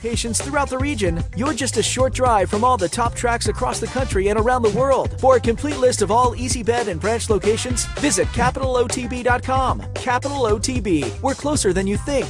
locations throughout the region, you're just a short drive from all the top tracks across the country and around the world. For a complete list of all Easy Bed and branch locations, visit capitalotb.com. Capital OTB. We're closer than you think.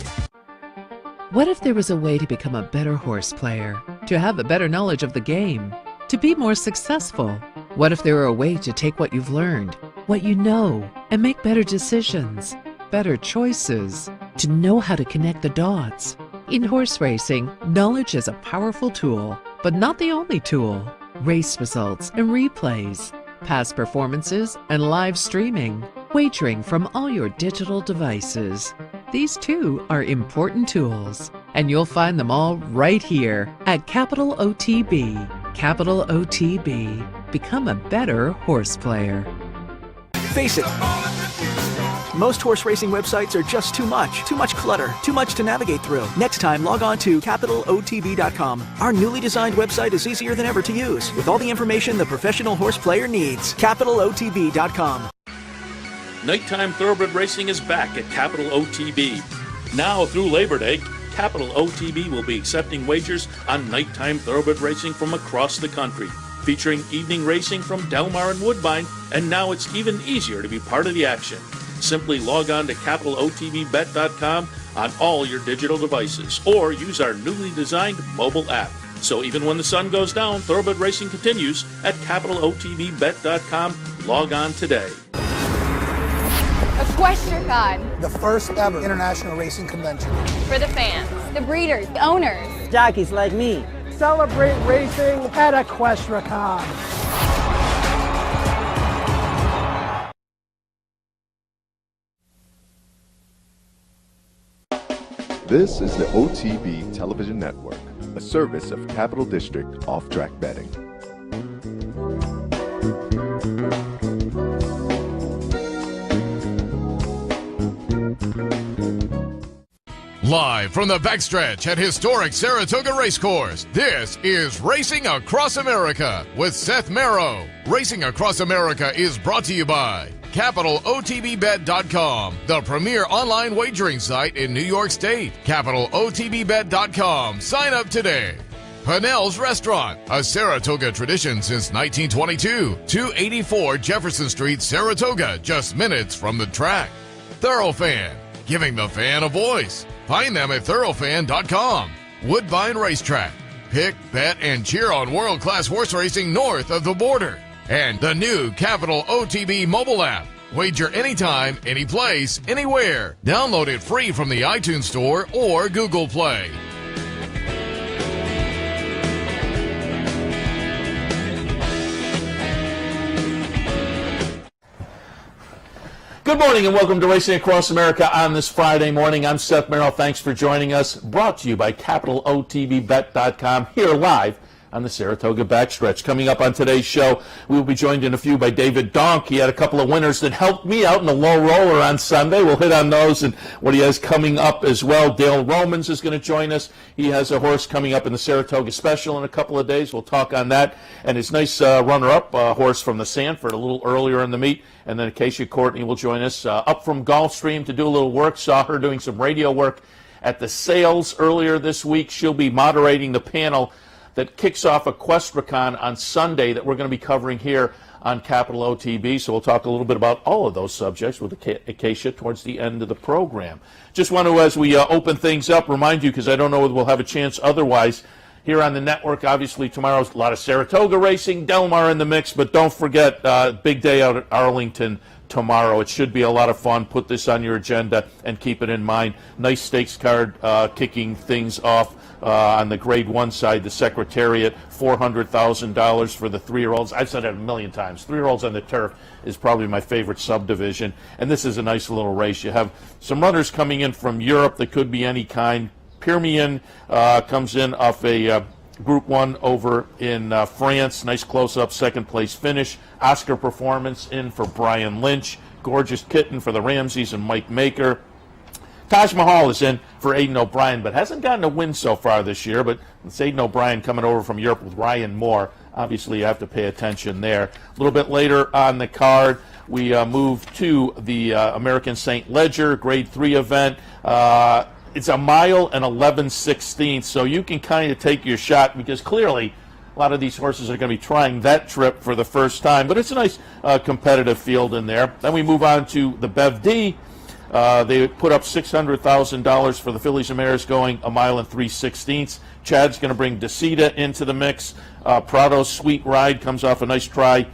What if there was a way to become a better horse player, to have a better knowledge of the game, to be more successful? What if there were a way to take what you've learned, what you know, and make better decisions, better choices, to know how to connect the dots? In horse racing, knowledge is a powerful tool, but not the only tool. Race results and replays, past performances and live streaming, wagering from all your digital devices. These too are important tools, and you'll find them all right here at Capital OTB. Capital OTB. Become a better horse player. Face it. Most horse racing websites are just too much clutter, too much to navigate through. Next time, log on to capitalotb.com. Our newly designed website is easier than ever to use, with all the information the professional horse player needs. capitalotb.com. Nighttime thoroughbred racing is back at Capital OTB. Now through Labor Day, Capital OTB will be accepting wagers on nighttime thoroughbred racing from across the country, featuring evening racing from Delmar and Woodbine, and now it's even easier to be part of the action. Simply log on to capitalotbbet.com on all your digital devices, or use our newly designed mobile app. So even when the sun goes down, thoroughbred racing continues at capitalotbbet.com. Log on today. EquestriaCon, the first ever international racing convention. for the fans, the breeders, the owners. Jockeys like me. Celebrate racing at EquestriaCon. This is the OTB Television Network, a service of Capital District Off-Track Betting. Live from the backstretch at historic Saratoga Racecourse, this is Racing Across America with Seth Merrow. Racing Across America is brought to you by CapitalOTBBet.com, the premier online wagering site in New York State. CapitalOTBBet.com. Sign up today. Pannell's Restaurant, a Saratoga tradition since 1922. 284 Jefferson Street, Saratoga, just minutes from the track. Thoroughfan, giving the fan a voice. Find them at thoroughfan.com. Woodbine Racetrack. Pick, bet, and cheer on world-class horse racing north of the border. And the new Capital OTB mobile app. Wager anytime, any place, anywhere. Download it free from the iTunes Store or Google Play. Good morning and welcome to Racing Across America on this Friday morning. I'm Seth Merrill. Thanks for joining us. Brought to you by CapitalOTBBet.com, here live on the Saratoga backstretch. Coming up on today's show, we will be joined in a few by David Donk. He had a couple of winners that helped me out in the low roller on Sunday. We'll hit on those and what he has coming up as well. Dale Romans is going to join us. He has a horse coming up in the Saratoga Special in a couple of days. We'll talk on that. And his nice runner-up horse from the Sanford a little earlier in the meet. And then Acacia Courtney will join us up from Gulfstream to do a little work. Saw her doing some radio work at the sales earlier this week. She'll be moderating the panel that kicks off EquestriaCon on Sunday that we're going to be covering here on Capital OTB. So we'll talk a little bit about all of those subjects with Acacia towards the end of the program. Just want to, as we open things up, remind you, because I don't know whether we'll have a chance otherwise, here on the network, obviously tomorrow's a lot of Saratoga racing, Delmar in the mix, but don't forget, big day out at Arlington tomorrow. It should be a lot of fun. Put this on your agenda and keep it in mind. Nice stakes card kicking things off on the Grade 1 side, the Secretariat, $400,000 for the 3-year-olds. I've said it a million times. 3-year-olds on the turf is probably my favorite subdivision, and this is a nice little race. You have some runners coming in from Europe that could be any kind. Pirmian comes in off a Group 1 over in France. Nice close-up second-place finish. Oscar Performance in for Brian Lynch. Gorgeous Kitten for the Ramseys and Mike Maker. Taj Mahal is in for Aidan O'Brien, but hasn't gotten a win so far this year. But it's Aidan O'Brien coming over from Europe with Ryan Moore. Obviously, you have to pay attention there. A little bit later on the card, we move to the American St. Ledger Grade 3 event. It's a mile and 11/16, so you can kind of take your shot because clearly a lot of these horses are going to be trying that trip for the first time. But it's a nice competitive field in there. Then we move on to the Bev D. They put up $600,000 for the fillies and mares going a mile and 3/16. Chad's going to bring Decida into the mix. Prado's Sweet Ride comes off a nice try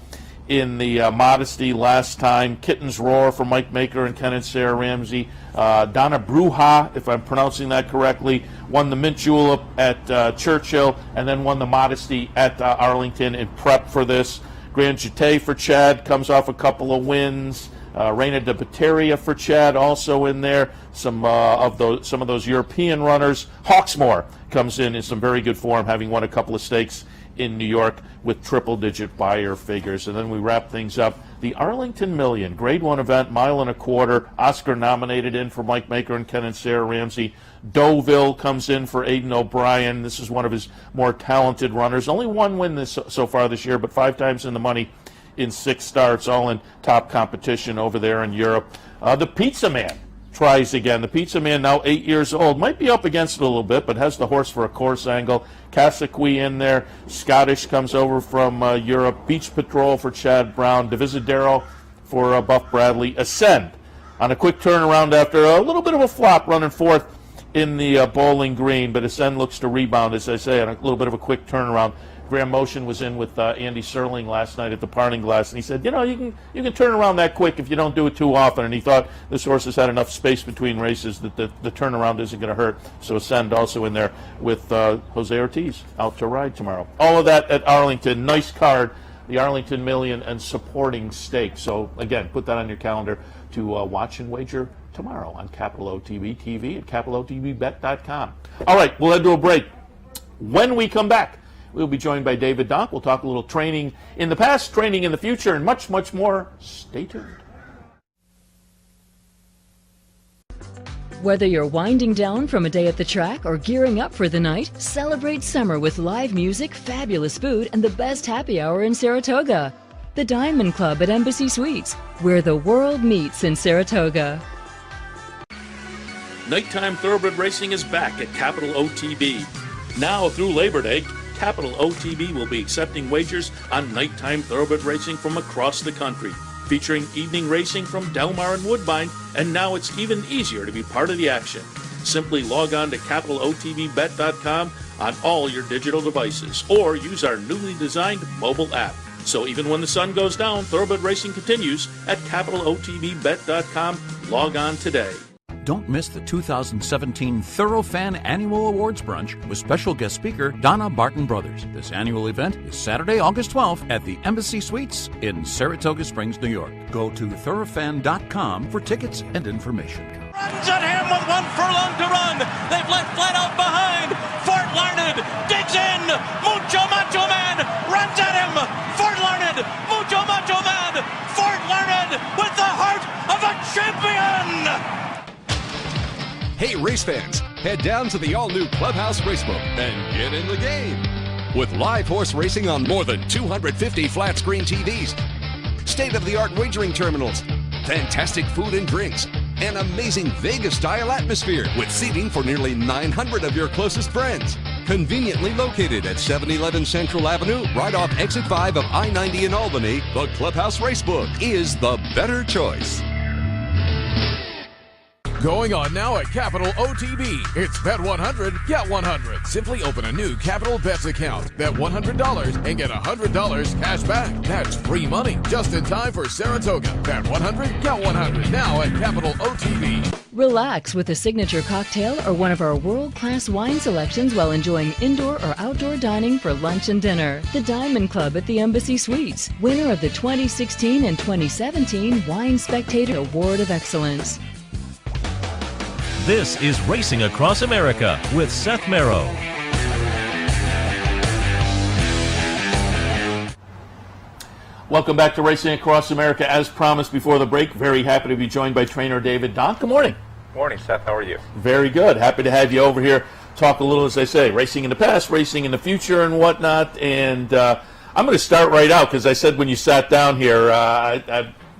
in the Modesty last time. Kitten's Roar for Mike Maker and Ken and Sarah Ramsey. Donna Bruja, if I'm pronouncing that correctly, won the Mint Julep at Churchill and then won the Modesty at Arlington in prep for this. Grand Jete for Chad comes off a couple of wins. Reina de Bateria for Chad also in there. Some of those European runners. Hawksmoor comes in some very good form, having won a couple of stakes in New York with triple-digit buyer figures. And then we wrap things up. The Arlington Million, Grade 1 event, mile and a quarter. Oscar nominated in for Mike Maker and Ken and Sarah Ramsey. Deauville comes in for Aidan O'Brien. This is one of his more talented runners. Only one win so far this year, but 5 times in the money in 6 starts, all in top competition over there in Europe. The Pizza Man tries again. The Pizza Man, now 8 years old, might be up against it a little bit, but has the horse for a course angle. Cassequee in there. Scottish comes over from Europe. Beach Patrol for Chad Brown. Divisadero for Buff Bradley. Ascend on a quick turnaround after a little bit of a flop running fourth in the Bowling Green, but Ascend looks to rebound, as I say, on a little bit of a quick turnaround. Graham Motion was in with Andy Serling last night at the Parting Glass, and he said, you can turn around that quick if you don't do it too often. And he thought this horse has had enough space between races that the turnaround isn't going to hurt. So Ascend also in there with Jose Ortiz out to ride tomorrow. All of that at Arlington. Nice card, the Arlington Million and supporting stake. So again, put that on your calendar to watch and wager tomorrow on Capital OTB TV at capitalotbbet.com. All right, we'll head to a break. When we come back, we'll be joined by David Donk. We'll talk a little training in the past, training in the future, and much, much more. Stay tuned. Whether you're winding down from a day at the track or gearing up for the night, celebrate summer with live music, fabulous food, and the best happy hour in Saratoga. The Diamond Club at Embassy Suites, where the world meets in Saratoga. Nighttime thoroughbred racing is back at Capital OTB. Now through Labor Day, Capital OTB will be accepting wagers on nighttime thoroughbred racing from across the country, featuring evening racing from Del Mar and Woodbine, and now it's even easier to be part of the action. Simply log on to capitalotbbet.com on all your digital devices, or use our newly designed mobile app. So even when the sun goes down, thoroughbred racing continues at capitalotbbet.com. Log on today. Don't miss the 2017 Thoroughfan Annual Awards Brunch with special guest speaker Donna Barton Brothers. This annual event is Saturday, August 12th at the Embassy Suites in Saratoga Springs, New York. Go to thoroughfan.com for tickets and information. Runs at him with 1 furlong to run. They've left flat out behind. Fort Larned digs in. Mucho Macho Man runs at him. Fort Larned, Mucho Macho Man. Fort Larned with the heart of a champion. Hey race fans, head down to the all-new Clubhouse Racebook and get in the game. With live horse racing on more than 250 flat-screen TVs, state-of-the-art wagering terminals, fantastic food and drinks, an amazing Vegas-style atmosphere with seating for nearly 900 of your closest friends. Conveniently located at 711 Central Avenue, right off Exit 5 of I-90 in Albany, the Clubhouse Racebook is the better choice. Going on now at Capital OTB. It's Bet 100, Get 100. Simply open a new Capital Bets account. Bet $100 and get $100 cash back. That's free money just in time for Saratoga. Bet 100, Get 100 now at Capital OTB. Relax with a signature cocktail or one of our world-class wine selections while enjoying indoor or outdoor dining for lunch and dinner. The Diamond Club at the Embassy Suites, winner of the 2016 and 2017 Wine Spectator Award of Excellence. This is Racing Across America with Seth Merrow. Welcome back to Racing Across America. As promised before the break, very happy to be joined by trainer David Donk. Good morning. Morning, Seth. How are you? Very good. Happy to have you over here. Talk a little, as I say, racing in the past, racing in the future, and whatnot. And I'm going to start right out because I said when you sat down here,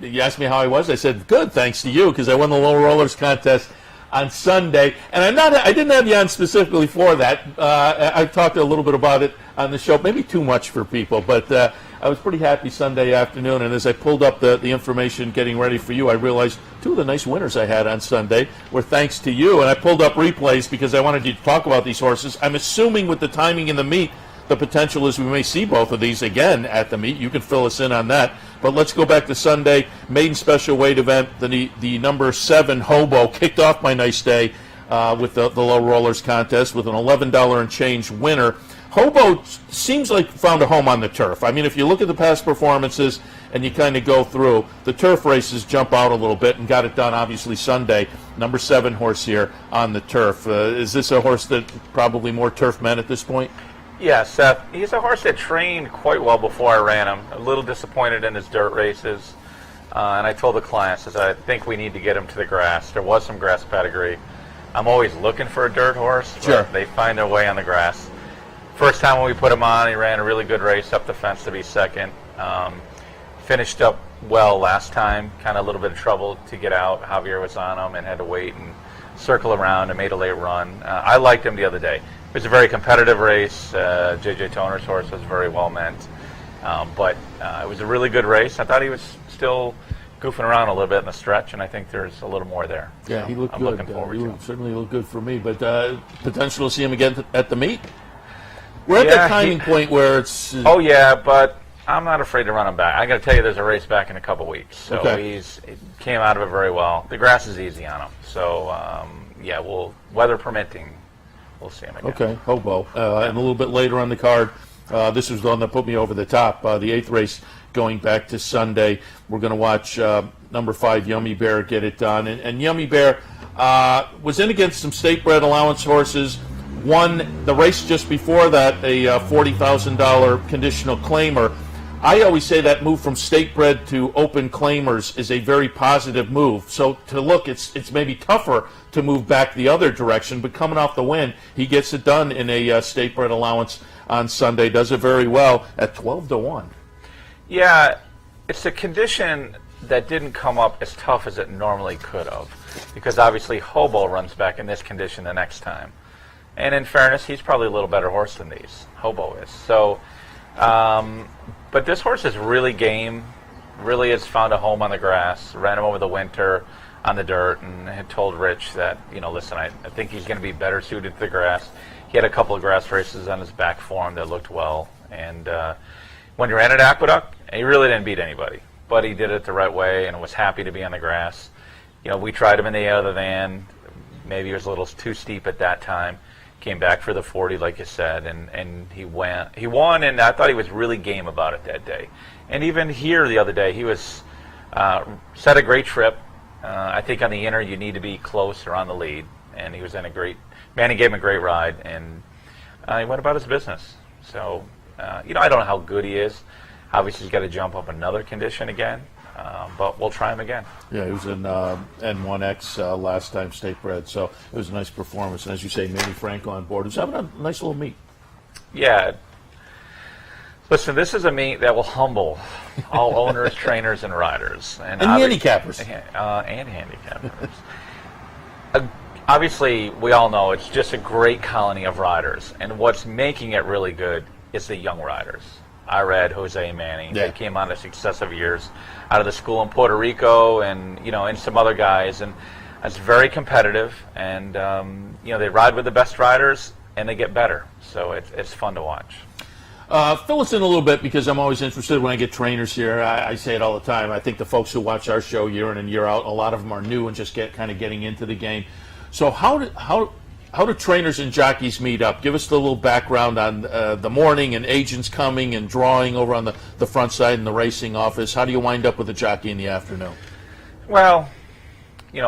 you asked me how I was. I said, good, thanks to you, because I won the Low Rollers contest on Sunday. And I didn't have you on specifically for that. I talked a little bit about it on the show, maybe too much for people, but I was pretty happy Sunday afternoon. And as I pulled up the information getting ready for you, I realized two of the nice winners I had on Sunday were thanks to you. And I pulled up replays because I wanted you to talk about these horses. I'm assuming with the timing in the meet, the potential is we may see both of these again at the meet. You can fill us in on that. But let's go back to Sunday. Maiden special weight event. The number 7 Hobo kicked off my nice day with the low rollers contest with an $11 and change winner. Hobo seems like found a home on the turf. I mean, if you look at the past performances and you kind of go through, the turf races jump out a little bit and got it done, obviously, Sunday. Number 7 horse here on the turf. Is this a horse that probably more turf men at this point? Yeah, Seth. He's a horse that trained quite well before I ran him. A little disappointed in his dirt races. And I told the clients, I think we need to get him to the grass. There was some grass pedigree. I'm always looking for a dirt horse. Sure. They find their way on the grass. First time when we put him on, he ran a really good race up the fence to be second. Finished up well last time, kind of a little bit of trouble to get out. Javier was on him and had to wait and circle around and made a late run. I liked him the other day. It was a very competitive race. J.J. Toner's horse was very well meant. But it was a really good race. I thought he was still goofing around a little bit in the stretch, and I think there's a little more there. Yeah, so he looked I'm good. Looking forward to him. Certainly looked good for me. But potential to see him again at the meet? We're at that timing point where it's... Oh, yeah, but I'm not afraid to run him back. I got to tell you, there's a race back in a couple weeks. So he came out of it very well. The grass is easy on him. So, yeah, weather permitting, we'll see him again. Okay, Hobo. And a little bit later on the card, this was the one that put me over the top. The 8th race going back to Sunday. We're going to watch number 5, Yummy Bear, get it done. And Yummy Bear was in against some state-bred allowance horses. Won the race just before that, a $40,000 conditional claimer. I always say that move from state-bred to open claimers is a very positive move. So to look, it's maybe tougher to move back the other direction, but coming off the win, he gets it done in a state-bred allowance on Sunday. Does it very well at 12-1. Yeah, it's a condition that didn't come up as tough as it normally could have, because obviously Hobo runs back in this condition the next time. And in fairness, he's probably a little better horse than these. Hobo is. So, but this horse is really game, really has found a home on the grass, ran him over the winter on the dirt, and had told Rich that, listen, I think he's going to be better suited to the grass. He had a couple of grass races on his back form that looked well. And when he ran at Aqueduct, he really didn't beat anybody. But he did it the right way and was happy to be on the grass. We tried him in the other van. Maybe it was a little too steep at that time. Came back for the 40, like you said, and he won, and I thought he was really game about it that day. And even here the other day, he was set a great trip. I think on the inner you need to be close or on the lead, and he was in a great. Manny gave him a great ride, and he went about his business. So I don't know how good he is. Obviously, he's got to jump up another condition again. But we'll try him again. Yeah, he was in N1X last time, state-bred, so it was a nice performance. And as you say, Manny Franco on board. He was having a nice little meet. Yeah. Listen, this is a meet that will humble all owners, trainers, and riders. And handicappers. And handicappers. Obviously, we all know it's just a great colony of riders. And what's making it really good is the young riders. I read Jose Manning. Yeah. They came on in successive years out of the school in Puerto Rico, and and some other guys, and it's very competitive. And they ride with the best riders, and they get better. So it's fun to watch. Fill us in a little bit, because I'm always interested when I get trainers here. I say it all the time. I think the folks who watch our show year in and year out, a lot of them are new and just getting into the game. So how do trainers and jockeys meet up? Give us the little background on the morning and agents coming and drawing over on the front side in the racing office. How do you wind up with a jockey in the afternoon? Well,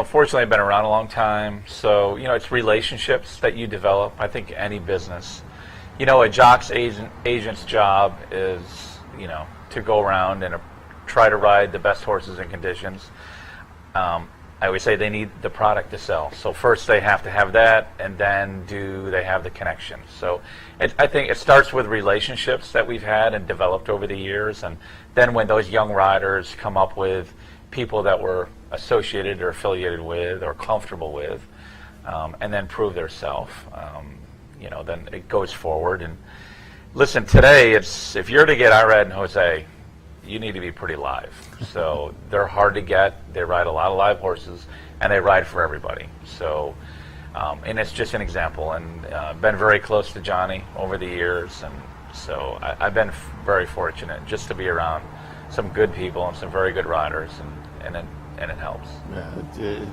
fortunately I've been around a long time, so, it's relationships that you develop. I think any business. A jock's agent's job is, to go around and try to ride the best horses and conditions. I always say they need the product to sell. So first they have to have that, and then do they have the connections. So I think it starts with relationships that we've had and developed over the years, and then when those young riders come up with people that we're associated or affiliated with or comfortable with, and then prove themselves. Then it goes forward. And listen, today, if you're to get Irad and Jose, you need to be pretty live. So they're hard to get. They ride a lot of live horses, and they ride for everybody. So, and it's just an example. And been very close to Johnny over the years, and so I've been very fortunate just to be around some good people and some very good riders, and it helps. Yeah,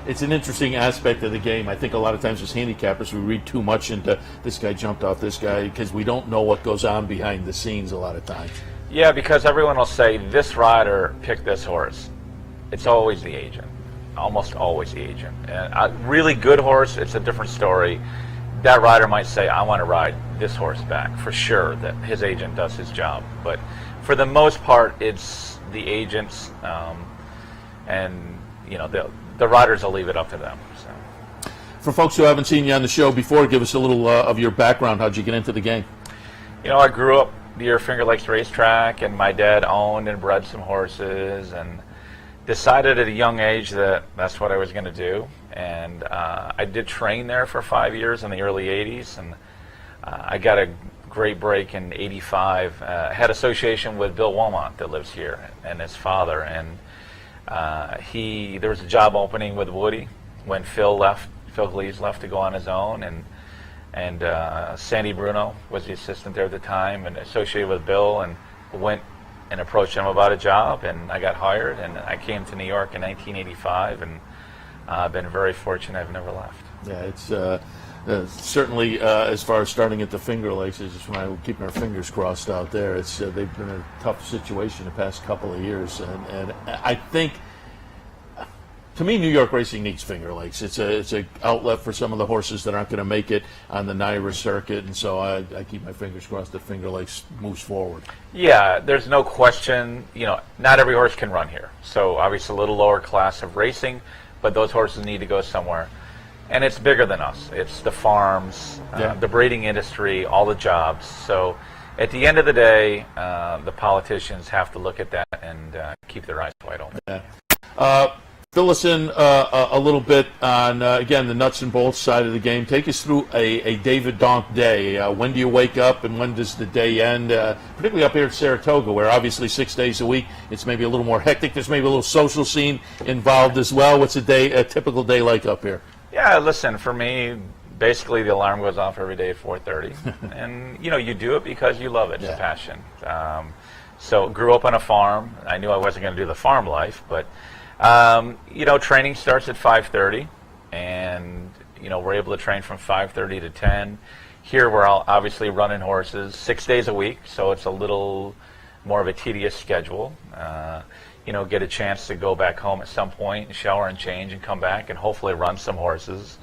it's an interesting aspect of the game. I think a lot of times as handicappers we read too much into this guy jumped off this guy because we don't know what goes on behind the scenes a lot of times. Yeah, because everyone will say this rider picked this horse. It's always the agent, almost always the agent. And a really good horse, it's a different story. That rider might say, I want to ride this horse back, for sure, that his agent does his job. But for the most part, it's the agents, and the riders will leave it up to them. So. For folks who haven't seen you on the show before, give us a little of your background. How'd you get into the game? I grew up near Finger Lakes Racetrack, and my dad owned and bred some horses, and decided at a young age that that's what I was going to do. And I did train there for 5 years in the early 80s, and I got a great break in 85. Had association with Bill Wilmot that lives here, and his father, and there was a job opening with Woody when Phil Glees left to go on his own, and Sandy Bruno was the assistant there at the time and associated with Bill, and went and approached him about a job, and I got hired, and I came to New York in 1985, and I've been very fortunate. I've never left. Yeah, it's certainly as far as starting at the Finger Lakes, is just when I keeping our fingers crossed out there. It's they've been in a tough situation the past couple of years, and I think. To me, New York racing needs Finger Lakes. It's a outlet for some of the horses that aren't going to make it on the NYRA circuit, and so I keep my fingers crossed that Finger Lakes moves forward. Yeah, there's no question. Not every horse can run here, so obviously a little lower class of racing, but those horses need to go somewhere. And it's bigger than us. It's the farms, the breeding industry, all the jobs. So at the end of the day, the politicians have to look at that and keep their eyes wide open. Yeah. Fill us in a little bit on, again, the nuts and bolts side of the game. Take us through a David Donk day. When do you wake up and when does the day end? Particularly up here at Saratoga, where obviously 6 days a week, it's maybe a little more hectic. There's maybe a little social scene involved as well. What's a typical day like up here? Yeah, listen, for me, basically the alarm goes off every day at 4:30. And, you do it because you love it. It's a passion. So grew up on a farm. I knew I wasn't going to do the farm life, but... training starts at 5:30, and we're able to train from 5:30 to 10. Here we're all obviously running horses 6 days a week, so it's a little more of a tedious schedule. Get a chance to go back home at some point and shower and change and come back and hopefully run some horses.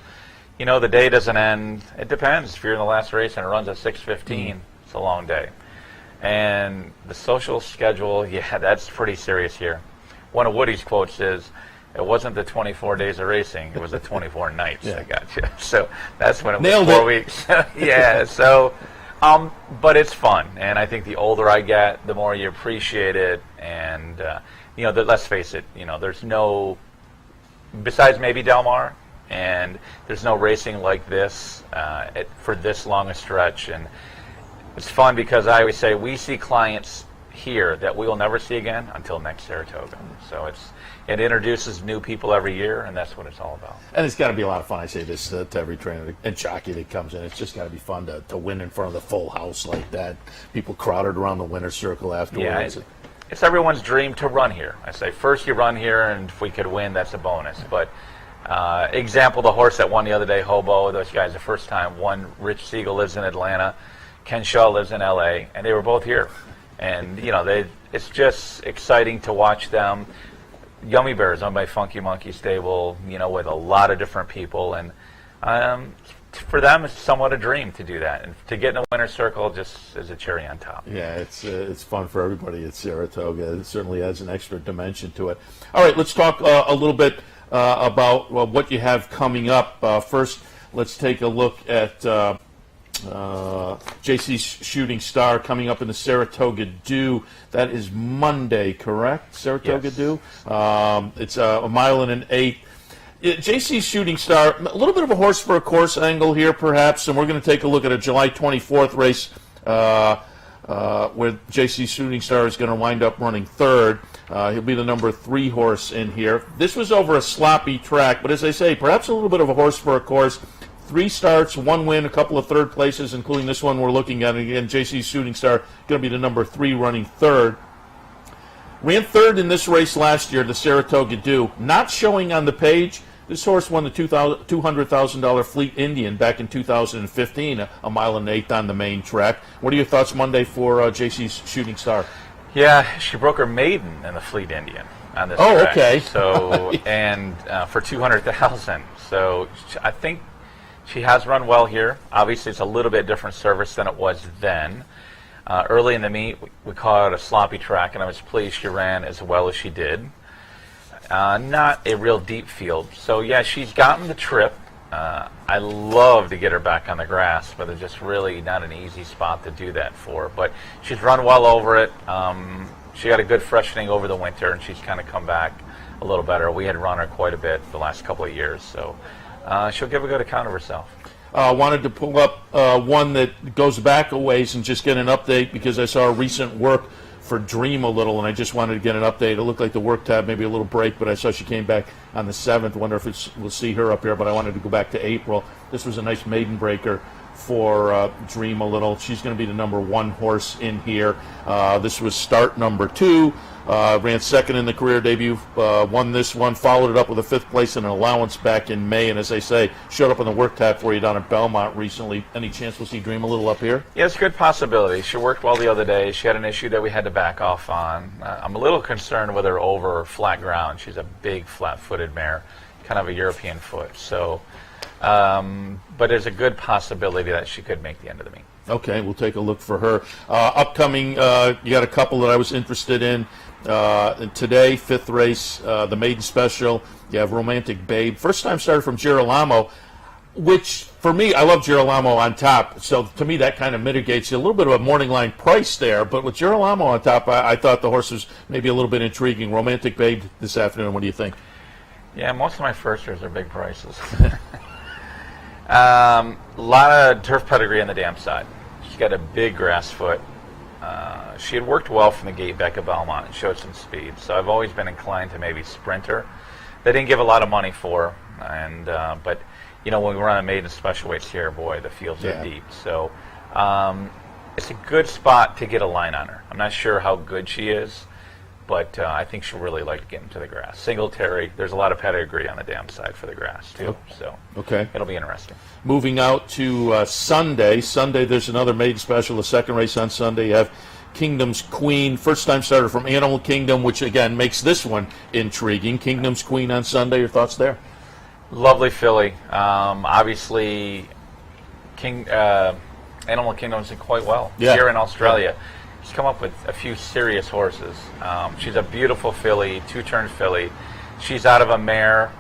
The day doesn't end. It depends. If you're in the last race and it runs at 6:15, it's a long day. And the social schedule, that's pretty serious here. One of Woody's quotes is, it wasn't the 24 days of racing, it was the 24 nights. I got you. So that's when it was 4 weeks. Yeah, so, but it's fun. And I think the older I get, the more you appreciate it. And, let's face it, there's no, besides maybe Del Mar, and there's no racing like this for this long a stretch. And it's fun because I always say we see clients here that we will never see again until next Saratoga. So it introduces new people every year, and that's what it's all about. And it's got to be a lot of fun. I say this to every trainer and jockey that comes in. It's just got to be fun to win in front of the full house like that. People crowded around the winner's circle afterwards. Yeah, it's everyone's dream to run here. I say first you run here, and if we could win, that's a bonus. But example, the horse that won the other day, Hobo, those guys the first time won. Rich Siegel lives in Atlanta. Ken Shaw lives in L.A., and they were both here. And, it's just exciting to watch them. Yummy Bears owned by Funky Monkey Stable, with a lot of different people. And for them, it's somewhat a dream to do that. And to get in the winner's circle just is a cherry on top. Yeah, it's fun for everybody at Saratoga. It certainly has an extra dimension to it. All right, let's talk a little bit about what you have coming up. First, let's take a look at... JC's Shooting Star coming up in the Saratoga Dew. That is Monday, correct? Saratoga Dew. It's a 1 1/8 miles. JC's Shooting Star, a little bit of a horse for a course angle here, perhaps, and we're going to take a look at a July 24th race where JC's Shooting Star is going to wind up running third. He'll be the number 3 horse in here. This was over a sloppy track, but as I say, perhaps a little bit of a horse for a course. 3 starts, 1 win, a couple of third places, including this one we're looking at. Again, JC's Shooting Star going to be the number 3 running third. Ran third in this race last year, the Saratoga Edition. Not showing on the page, this horse won the $200,000 Fleet Indian back in 2015, a mile and 1/8 on the main track. What are your thoughts Monday for JC's Shooting Star? Yeah, she broke her maiden in the Fleet Indian on this track. Oh, okay. So, and for $200,000. So I think she has run well here. Obviously, it's a little bit different service than it was then. Early in the meet, we called it a sloppy track, and I was pleased she ran as well as she did. Not a real deep field. So, yeah, she's gotten the trip. I love to get her back on the grass, but it's just really not an easy spot to do that for. But she's run well over it. She got a good freshening over the winter, and she's kind of come back a little better. We had run her quite a bit the last couple of years, so she'll give a good account of herself. Wanted to pull up one that goes back a ways and just get an update because I saw a recent work for Dream a little, and I just wanted to get an update. It looked like the work tab, maybe a little break, but I saw she came back on the 7th. Wonder if we'll see her up here, but I wanted to go back to April. This was a nice maiden breaker for Dream a little. She's going to be the number 1 horse in here. This was start number 2. Ran second in the career debut, won this one, followed it up with a 5th place in an allowance back in May, and as I say, showed up on the work tab for you down at Belmont recently. Any chance we'll see Dream a little up here? Yeah, it's a good possibility. She worked well the other day. She had an issue that we had to back off on. I'm a little concerned with her over flat ground. She's a big, flat-footed mare, kind of a European foot. So, but there's a good possibility that she could make the end of the meet. Okay, we'll take a look for her. Upcoming, you got a couple that I was interested in. Today, 5th race, the maiden special. You have Romantic Babe. First time started from Girolamo, which for me, I love Girolamo on top. So to me, that kind of mitigates a little bit of a morning line price there. But with Girolamo on top, I thought the horse was maybe a little bit intriguing. Romantic Babe this afternoon. What do you think? Yeah, most of my firsters are big prices. A lot of turf pedigree on the dam side. She's got a big grass foot. She had worked well from the gate back at Belmont and showed some speed, so I've always been inclined to maybe sprint her. They didn't give a lot of money for her, and but you know when we run a maiden special weights here, boy, the fields are deep. So it's a good spot to get a line on her. I'm not sure how good she is, but I think she'll really like to get into the grass. Singletary, there's a lot of pedigree on the dam side for the grass too, so it'll be interesting. Moving out to Sunday. Sunday, there's another maiden special, the 2nd race on Sunday. You have Kingdom's Queen, first-time starter from Animal Kingdom, which, again, makes this one intriguing. Kingdom's Queen on Sunday. Your thoughts there? Lovely filly. Obviously, Animal Kingdom's did quite well here in Australia. She's come up with a few serious horses. She's a beautiful filly, 2-turn filly. She's out of a mare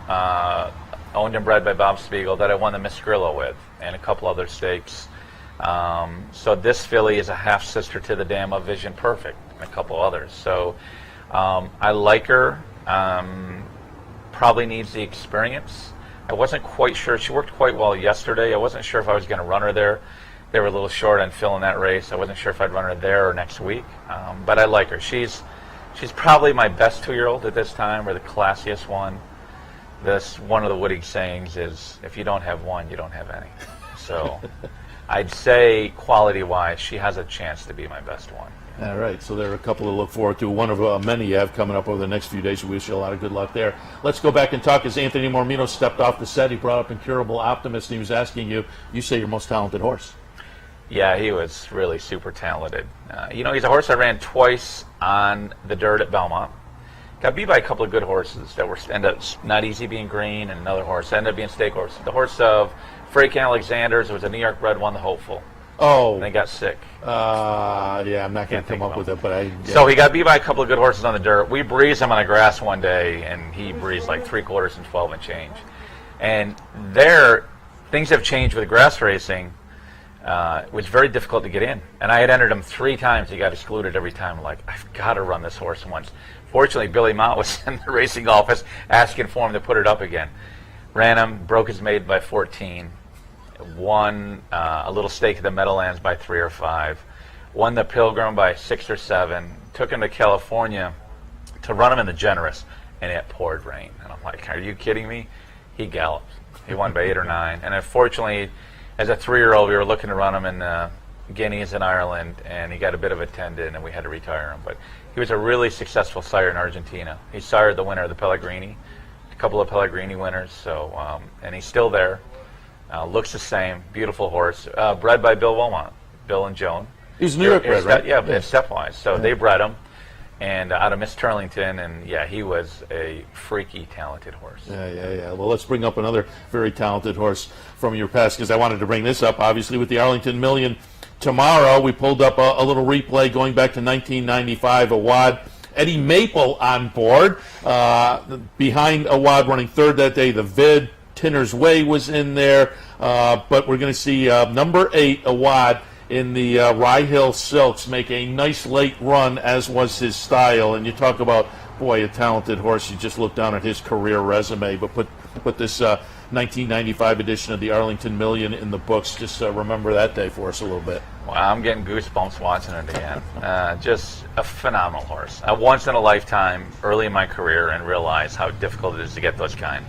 owned and bred by Bob Spiegel that I won the Miss Grillo with and a couple other stakes. So this filly is a half-sister to the dam of Vision Perfect and a couple others. So I like her. Probably needs the experience. I wasn't quite sure. She worked quite well yesterday. I wasn't sure if I was going to run her there. They were a little short on filling that race. I wasn't sure if I'd run her there or next week. But I like her. She's probably my best 2-year-old at this time, or the classiest one. One of the Woody sayings is, if you don't have one, you don't have any. So I'd say quality-wise, she has a chance to be my best one. All right, so there are a couple to look forward to. One of many you have coming up over the next few days. We wish you a lot of good luck there. Let's go back and talk. As Anthony Mormino stepped off the set, he brought up Incurable Optimist, and he was asking you say your most talented horse. Yeah, he was really super talented. You know, he's a horse I ran twice on the dirt at Belmont. Got beat by a couple of good horses that ended up not easy being green, and another horse ended up being stake horse. The horse of Frank Alexander's, it was a New York bred, won the Hopeful. Oh. And they got sick. Yeah, I'm not going to come up with it, but So he got beat by a couple of good horses on the dirt. We breezed him on the grass one day, and he breezed like 3/4 and 12 and change. And there, things have changed with grass racing. It was very difficult to get in. And I had entered him 3 times. He got excluded every time. I'm like, I've got to run this horse once. Fortunately, Billy Mott was in the racing office asking for him to put it up again. Ran him, broke his maiden by 14. Won a little stake at the Meadowlands by 3 or 5. Won the Pilgrim by 6 or 7. Took him to California to run him in the Generous, and it poured rain. And I'm like, are you kidding me? He galloped. He won by 8 or 9. And unfortunately, as a 3-year-old, we were looking to run him in Guineas and Ireland, and he got a bit of a tendon, and we had to retire him. But he was a really successful sire in Argentina. He sired the winner of the Pellegrini, a couple of Pellegrini winners, so and he's still there. Looks the same, beautiful horse. Bred by Bill Wilmot, Bill and Joan. He's New York bred, right? Yeah, stepwise. So they bred him, and out of Miss Turlington, and yeah, he was a freaky, talented horse. Yeah. Well, let's bring up another very talented horse from your past, because I wanted to bring this up, obviously, with the Arlington Million. Tomorrow, we pulled up a little replay going back to 1995, Awad. Eddie Maple on board. Behind Awad, running third that day, the Vid. Tinner's Way was in there. But we're going to see number 8, Awad, in the Rye Hill Silks make a nice late run, as was his style. And you talk about, boy, a talented horse. You just look down at his career resume, but put this 1995 edition of the Arlington Million in the books. Just remember that day for us a little bit. Wow, I'm getting goosebumps watching it again. Just a phenomenal horse. Once in a lifetime, early in my career, and realized how difficult it is to get those kind.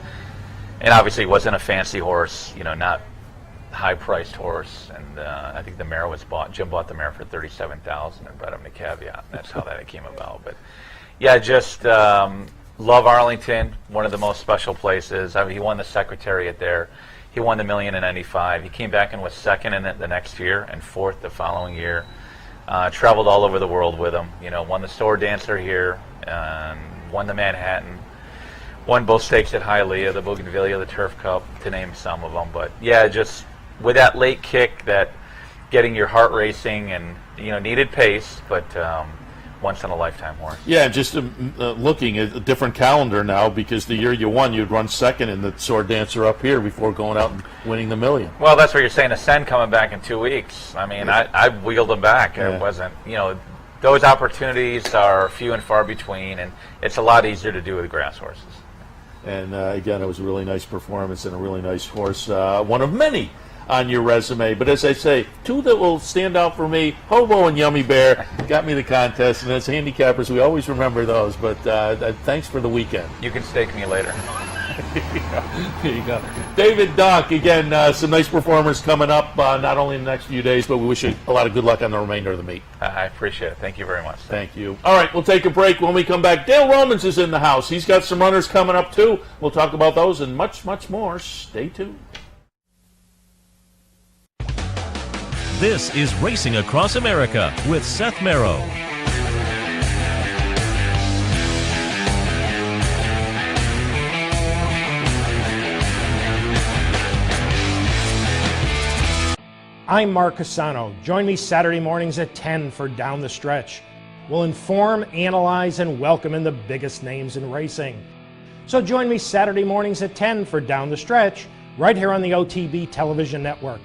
And obviously, it wasn't a fancy horse, not high-priced horse. And I think the mare was bought. Jim bought the mare for $37,000 and bred him to Caveat. That's how that came about. But yeah, just love Arlington. One of the most special places. I mean, he won the Secretariat there. He won the Million in '95. He came back and was second in it the next year and fourth the following year. Traveled all over the world with him. Won the Sword Dancer here. Won the Manhattan. Won both stakes at Hialeah, the Bougainvillea, the Turf Cup, to name some of them. But yeah, just with that late kick, that getting your heart racing, and needed pace, but once in a lifetime horse. Yeah, just looking at a different calendar now, because the year you won, you'd run second in the Sword Dancer up here before going out and winning the Million. Well, that's what you're saying. Ascend coming back in 2 weeks. I mean, I wheeled him back. Yeah. It wasn't, those opportunities are few and far between, and it's a lot easier to do with grass horses. And again, it was a really nice performance and a really nice horse. One of many on your resume. But as I say, 2 that will stand out for me, Hobo and Yummy Bear, got me the contest. And as handicappers, we always remember those. But thanks for the weekend. You can stake me later. There you go. David Dock, again, some nice performers coming up, not only in the next few days, but we wish you a lot of good luck on the remainder of the meet. I appreciate it. Thank you very much. Thank you. All right, we'll take a break. When we come back, Dale Romans is in the house. He's got some runners coming up, too. We'll talk about those and much, much more. Stay tuned. This is Racing Across America with Seth Merrow. I'm Mark Cassano. Join me Saturday mornings at 10 for Down the Stretch. We'll inform, analyze, and welcome in the biggest names in racing. So join me Saturday mornings at 10 for Down the Stretch, right here on the OTB television network.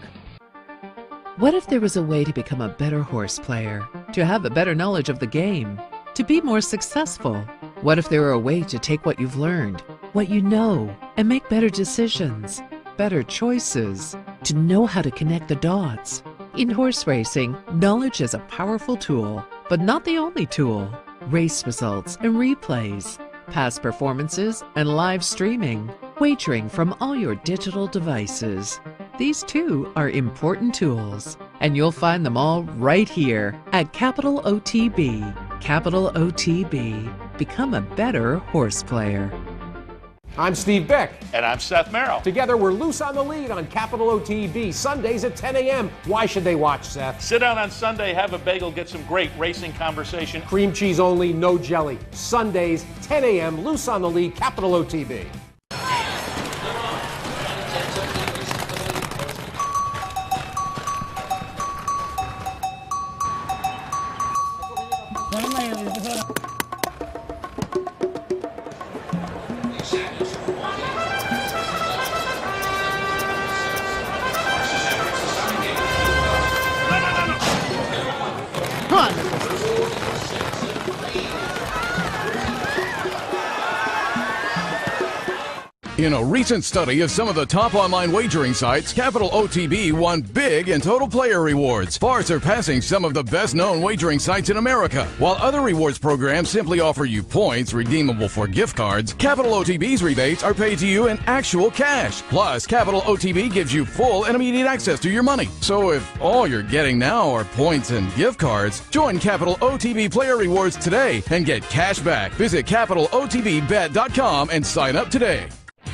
What if there was a way to become a better horse player, to have a better knowledge of the game, to be more successful? What if there were a way to take what you've learned, what you know, and make better decisions, better choices, to know how to connect the dots? In horse racing, knowledge is a powerful tool, but not the only tool. Race results and replays, past performances and live streaming, wagering from all your digital devices. These too are important tools, and you'll find them all right here at Capital OTB. Capital OTB. Become a better horse player. I'm Steve Beck. And I'm Seth Merrill. Together, we're loose on the lead on Capital OTB, Sundays at 10 a.m. Why should they watch, Seth? Sit down on Sunday, have a bagel, get some great racing conversation. Cream cheese only, no jelly. Sundays, 10 a.m., loose on the lead, Capital OTB. In a recent study of some of the top online wagering sites, Capital OTB won big in total player rewards, far surpassing some of the best-known wagering sites in America. While other rewards programs simply offer you points redeemable for gift cards, Capital OTB's rebates are paid to you in actual cash. Plus, Capital OTB gives you full and immediate access to your money. So if all you're getting now are points and gift cards, join Capital OTB Player Rewards today and get cash back. Visit CapitalOTBBet.com and sign up today.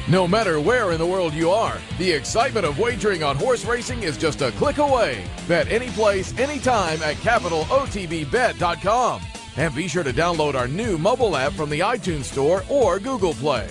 No matter where in the world you are, the excitement of wagering on horse racing is just a click away. Bet any place, anytime at CapitalOTBBet.com. And be sure to download our new mobile app from the iTunes Store or Google Play.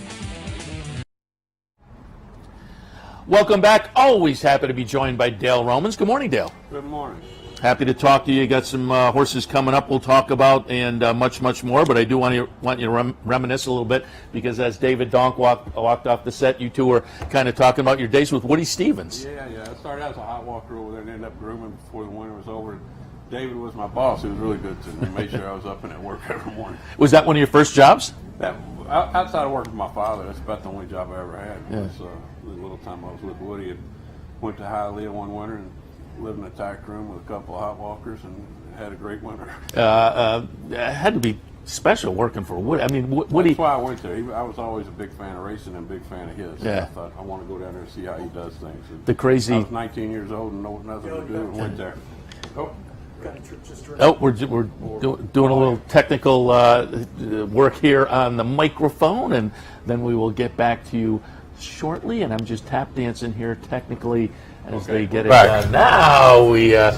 Welcome back. Always happy to be joined by Dale Romans. Good morning, Dale. Good morning. Happy to talk to you. Got some horses coming up we'll talk about, and much, much more. But I do want you to reminisce a little bit, because as David Donk walked off the set, you two were kind of talking about your days with Woody Stevens. Yeah. I started out as a hot walker over there and ended up grooming before the winter was over. David was my boss. He was really good to me. He made sure I was up and at work every morning. Was that one of your first jobs? Outside of working with my father, that's about the only job I ever had. Yeah. Was, the little time I was with Woody, and went to Hialeah one winter and lived in a tack room with a couple of hot walkers and had a great winter. It had to be special working for Woody. I mean, Woody. That's why I went there. I was always a big fan of racing and a big fan of his. Yeah. I thought, I want to go down there and see how he does things. And The crazy. I was 19 years old and nothing to do and went there. We're doing a little technical work here on the microphone, and then we will get back to you shortly. And I'm just tap dancing here technically as they get it done. Now we got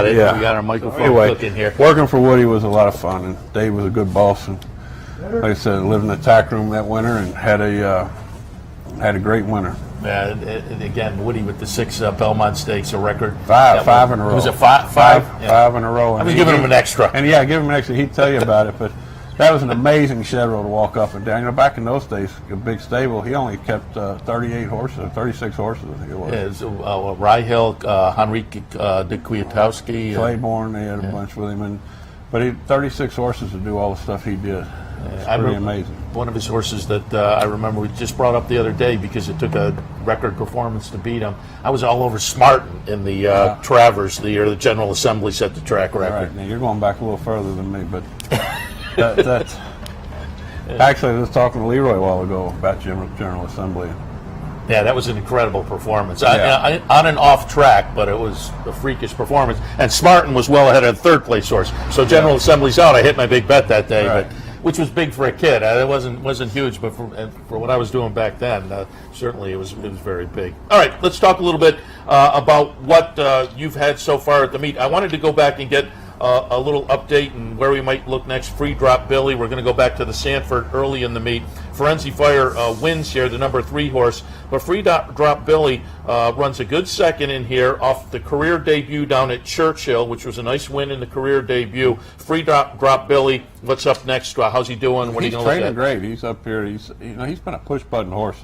it. Yeah. We got our microphone cooking here. Working for Woody was a lot of fun, and Dave was a good boss. And like I said, lived in the tack room that winter and had a great winter. Again, Woody with the 6 Belmont Stakes, a record. Five in a row. Was it five? Yeah. 5 in a row. I was giving him an extra. And yeah, give him an extra. He'd tell you about it, but that was an amazing shed row to walk up and down. You know, back in those days, a big stable, he only kept 38 horses, or 36 horses, I think it was. Yeah, it was Ryehill, Henrik de Kwiatkowski. Claiborne, they had a bunch with him. But he had 36 horses to do all the stuff he did. It's pretty amazing. One of his horses that I remember we just brought up the other day because it took a record performance to beat him. I was all over Smartin in the Travers the year the General Assembly set the track record. All right, now you're going back a little further than me, but that's actually I was talking to Leroy a while ago about General Assembly. Yeah, that was an incredible performance. On and off track, but it was a freakish performance. And Smartin was well ahead of the third place horse. So General Assembly's out. I hit my big bet that day, but which was big for a kid. It wasn't huge, but for what I was doing back then, certainly it was very big. All right, let's talk a little bit about what you've had so far at the meet. I wanted to go back and get a little update and where we might look next. Free Drop Billy. We're going to go back to the Sanford early in the meet. Forenzi Fire wins here, the number 3 horse. But Free Drop Billy runs a good second in here off the career debut down at Churchill, which was a nice win in the career debut. Free Drop Billy, what's up next? How's he doing? What are you going to look at? He's training great. He's up here. He's been a push-button horse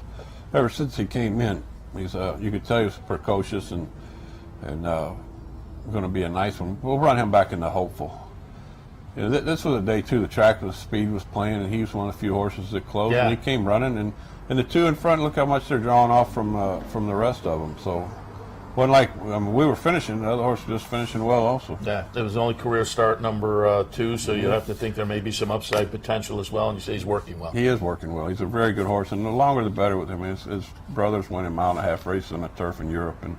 ever since he came in. He's you could tell he's precocious and going to be a nice one. We'll run him back in the hopeful. You know, this was a day two. The track, the speed was playing, and he was one of the few horses that closed. Yeah. And he came running, and the two in front, look how much they're drawing off from the rest of them. So, wasn't like we were finishing. The other horse was just finishing well also. Yeah, it was only career start number 2, so you have to think there may be some upside potential as well. And you say he's working well. He is working well. He's a very good horse, and the longer the better with him. His brothers won a 1.5 mile races on the turf in Europe, and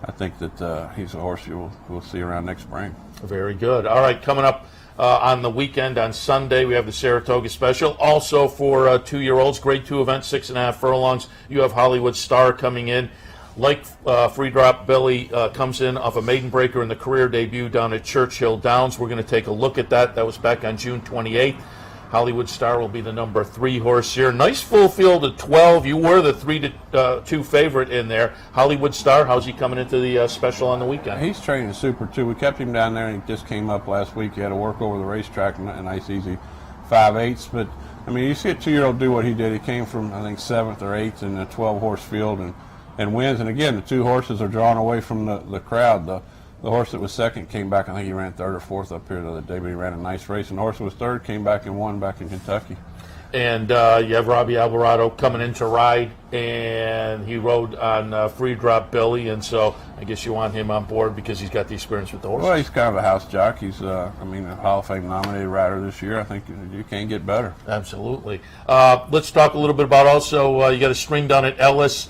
I think that he's a horse we'll see around next spring. Very good. All right, coming up on the weekend on Sunday, we have the Saratoga Special. Also for 2-year-olds, grade 2 event, 6.5 furlongs. You have Hollywood Star coming in. Like Free Drop Billy comes in off a maiden breaker in the career debut down at Churchill Downs. We're going to take a look at that. That was back on June 28th. Hollywood Star will be the number 3 horse here. Nice full field of 12. You were the 3-2 favorite in there. Hollywood Star, how's he coming into the special on the weekend? He's training super too. We kept him down there, and he just came up last week. He had to work over the racetrack, a nice easy 5/8. But I mean, you see a 2-year-old do what he did. He came from I think 7th or 8th in a 12-horse field and wins. And again, the 2 horses are drawn away from the crowd. The horse that was second came back. I think he ran 3rd or 4th up here the other day, but he ran a nice race. And the horse that was 3rd came back and won back in Kentucky. And you have Robbie Alvarado coming in to ride, and he rode on Free Drop Billy, and so I guess you want him on board because he's got the experience with the horse. Well, he's kind of a house jock. He's, a Hall of Fame nominated rider this year. I think you can't get better. Absolutely. Let's talk a little bit about also, you got a string down at Ellis.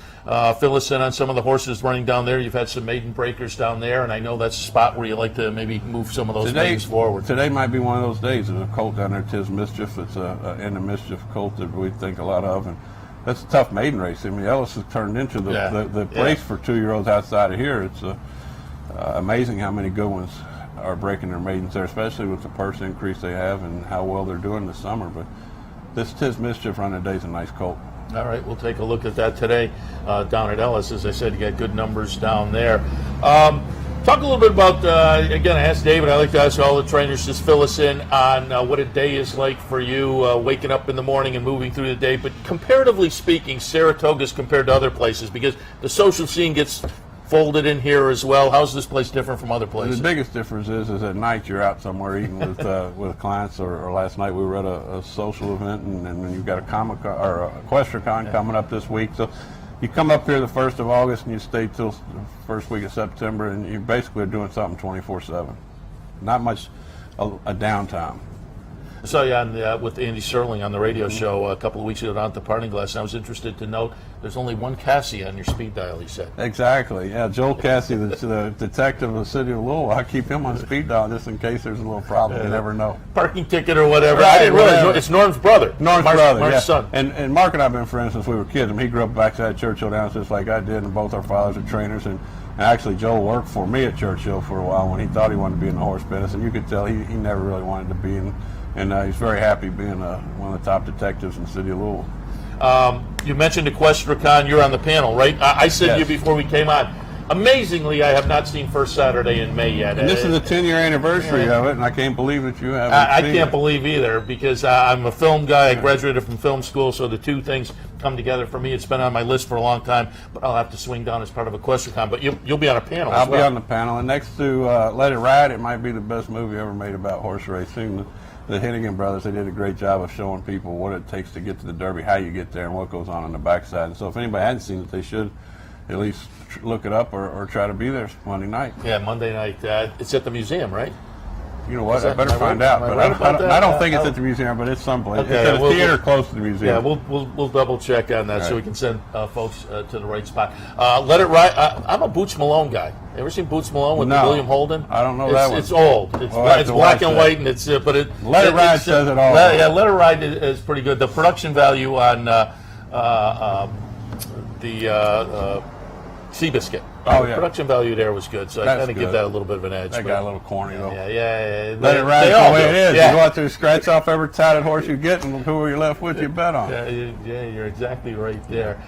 Fill us in on some of the horses running down there. You've had some maiden breakers down there, and I know that's a spot where you like to maybe move some of those maidens forward. Today might be one of those days. There's a colt down there, Tis Mischief. It's an End of Mischief colt that we think a lot of, and that's a tough maiden race. I mean, Ellis has turned into the place for 2-year-olds outside of here. It's amazing how many good ones are breaking their maidens there, especially with the purse increase they have and how well they're doing this summer. But this Tis Mischief running today is a nice colt. All right, we'll take a look at that today down at Ellis. As I said, you got good numbers down there. Talk a little bit about, again, I asked David, I like to ask all the trainers, just fill us in on what a day is like for you, waking up in the morning and moving through the day. But comparatively speaking, Saratoga's compared to other places, because the social scene gets folded in here as well. How's this place different from other places? The biggest difference is at night you're out somewhere eating with clients, or last night we were at a social event, and then you've got a EquestriaCon coming up this week. So you come up here the 1st of August and you stay till the first week of September, and you basically are doing something 24/7. Not much a downtime. I saw you on, with Andy Serling on the radio show a couple of weeks ago down at the Parting Glass, and I was interested to note there's only one Cassie on your speed dial, he said. Exactly, yeah. Joel Cassie, the detective of the city of Louisville, I keep him on speed dial just in case there's a little problem. You never know. Parking ticket or whatever. Right, I didn't realize it's Norm's brother. Norm's brother, Mark's yeah. son. And Mark and I have been friends since we were kids. I mean, he grew up backside Churchill Downs just like I did, and both our fathers are trainers. And actually, Joel worked for me at Churchill for a while when he thought he wanted to be in the horse business, and you could tell he never really wanted to be in. And he's very happy being one of the top detectives in the city of Louisville. You mentioned EquestriaCon. You're on the panel, right? I said to you before we came on, amazingly, I have not seen First Saturday in May yet. And this is the 10-year anniversary of it, and I can't believe that you haven't I seen can't it. believe either, because I'm a film guy. I graduated from film school, so the two things come together for me. It's been on my list for a long time, but I'll have to swing down as part of EquestriaCon. But you'll be on a panel as I'll well. be on the panel, and next to Let It Ride, it might be the best movie ever made about horse racing. The Hennigan brothers, they did a great job of showing people what it takes to get to the Derby, how you get there, and what goes on the backside. And so if anybody hadn't seen it, they should at least look it up or try to be there Monday night. Yeah, Monday night. It's at the museum, right? You know what? I better find out. But I don't think it's at the museum, but it's someplace. Okay, it's at a theater close to the museum. Yeah, we'll double check on that so we can send folks to the right spot. Let It Ride. I'm a Boots Malone guy. Ever seen Boots Malone with William Holden? I don't know that one. It's old. It's black and white, and it's but it. Let It Ride says it all. Yeah, Let It Ride is pretty good. The production value on the Seabiscuit. Oh, the yeah. production value there was good, so I kind of give that a little bit of an edge. That got a little corny, though. Yeah. Let It Ride the way it is. You go out there, scratch off every touted horse you get, and who are you left with, you bet on. Yeah, you're exactly right there.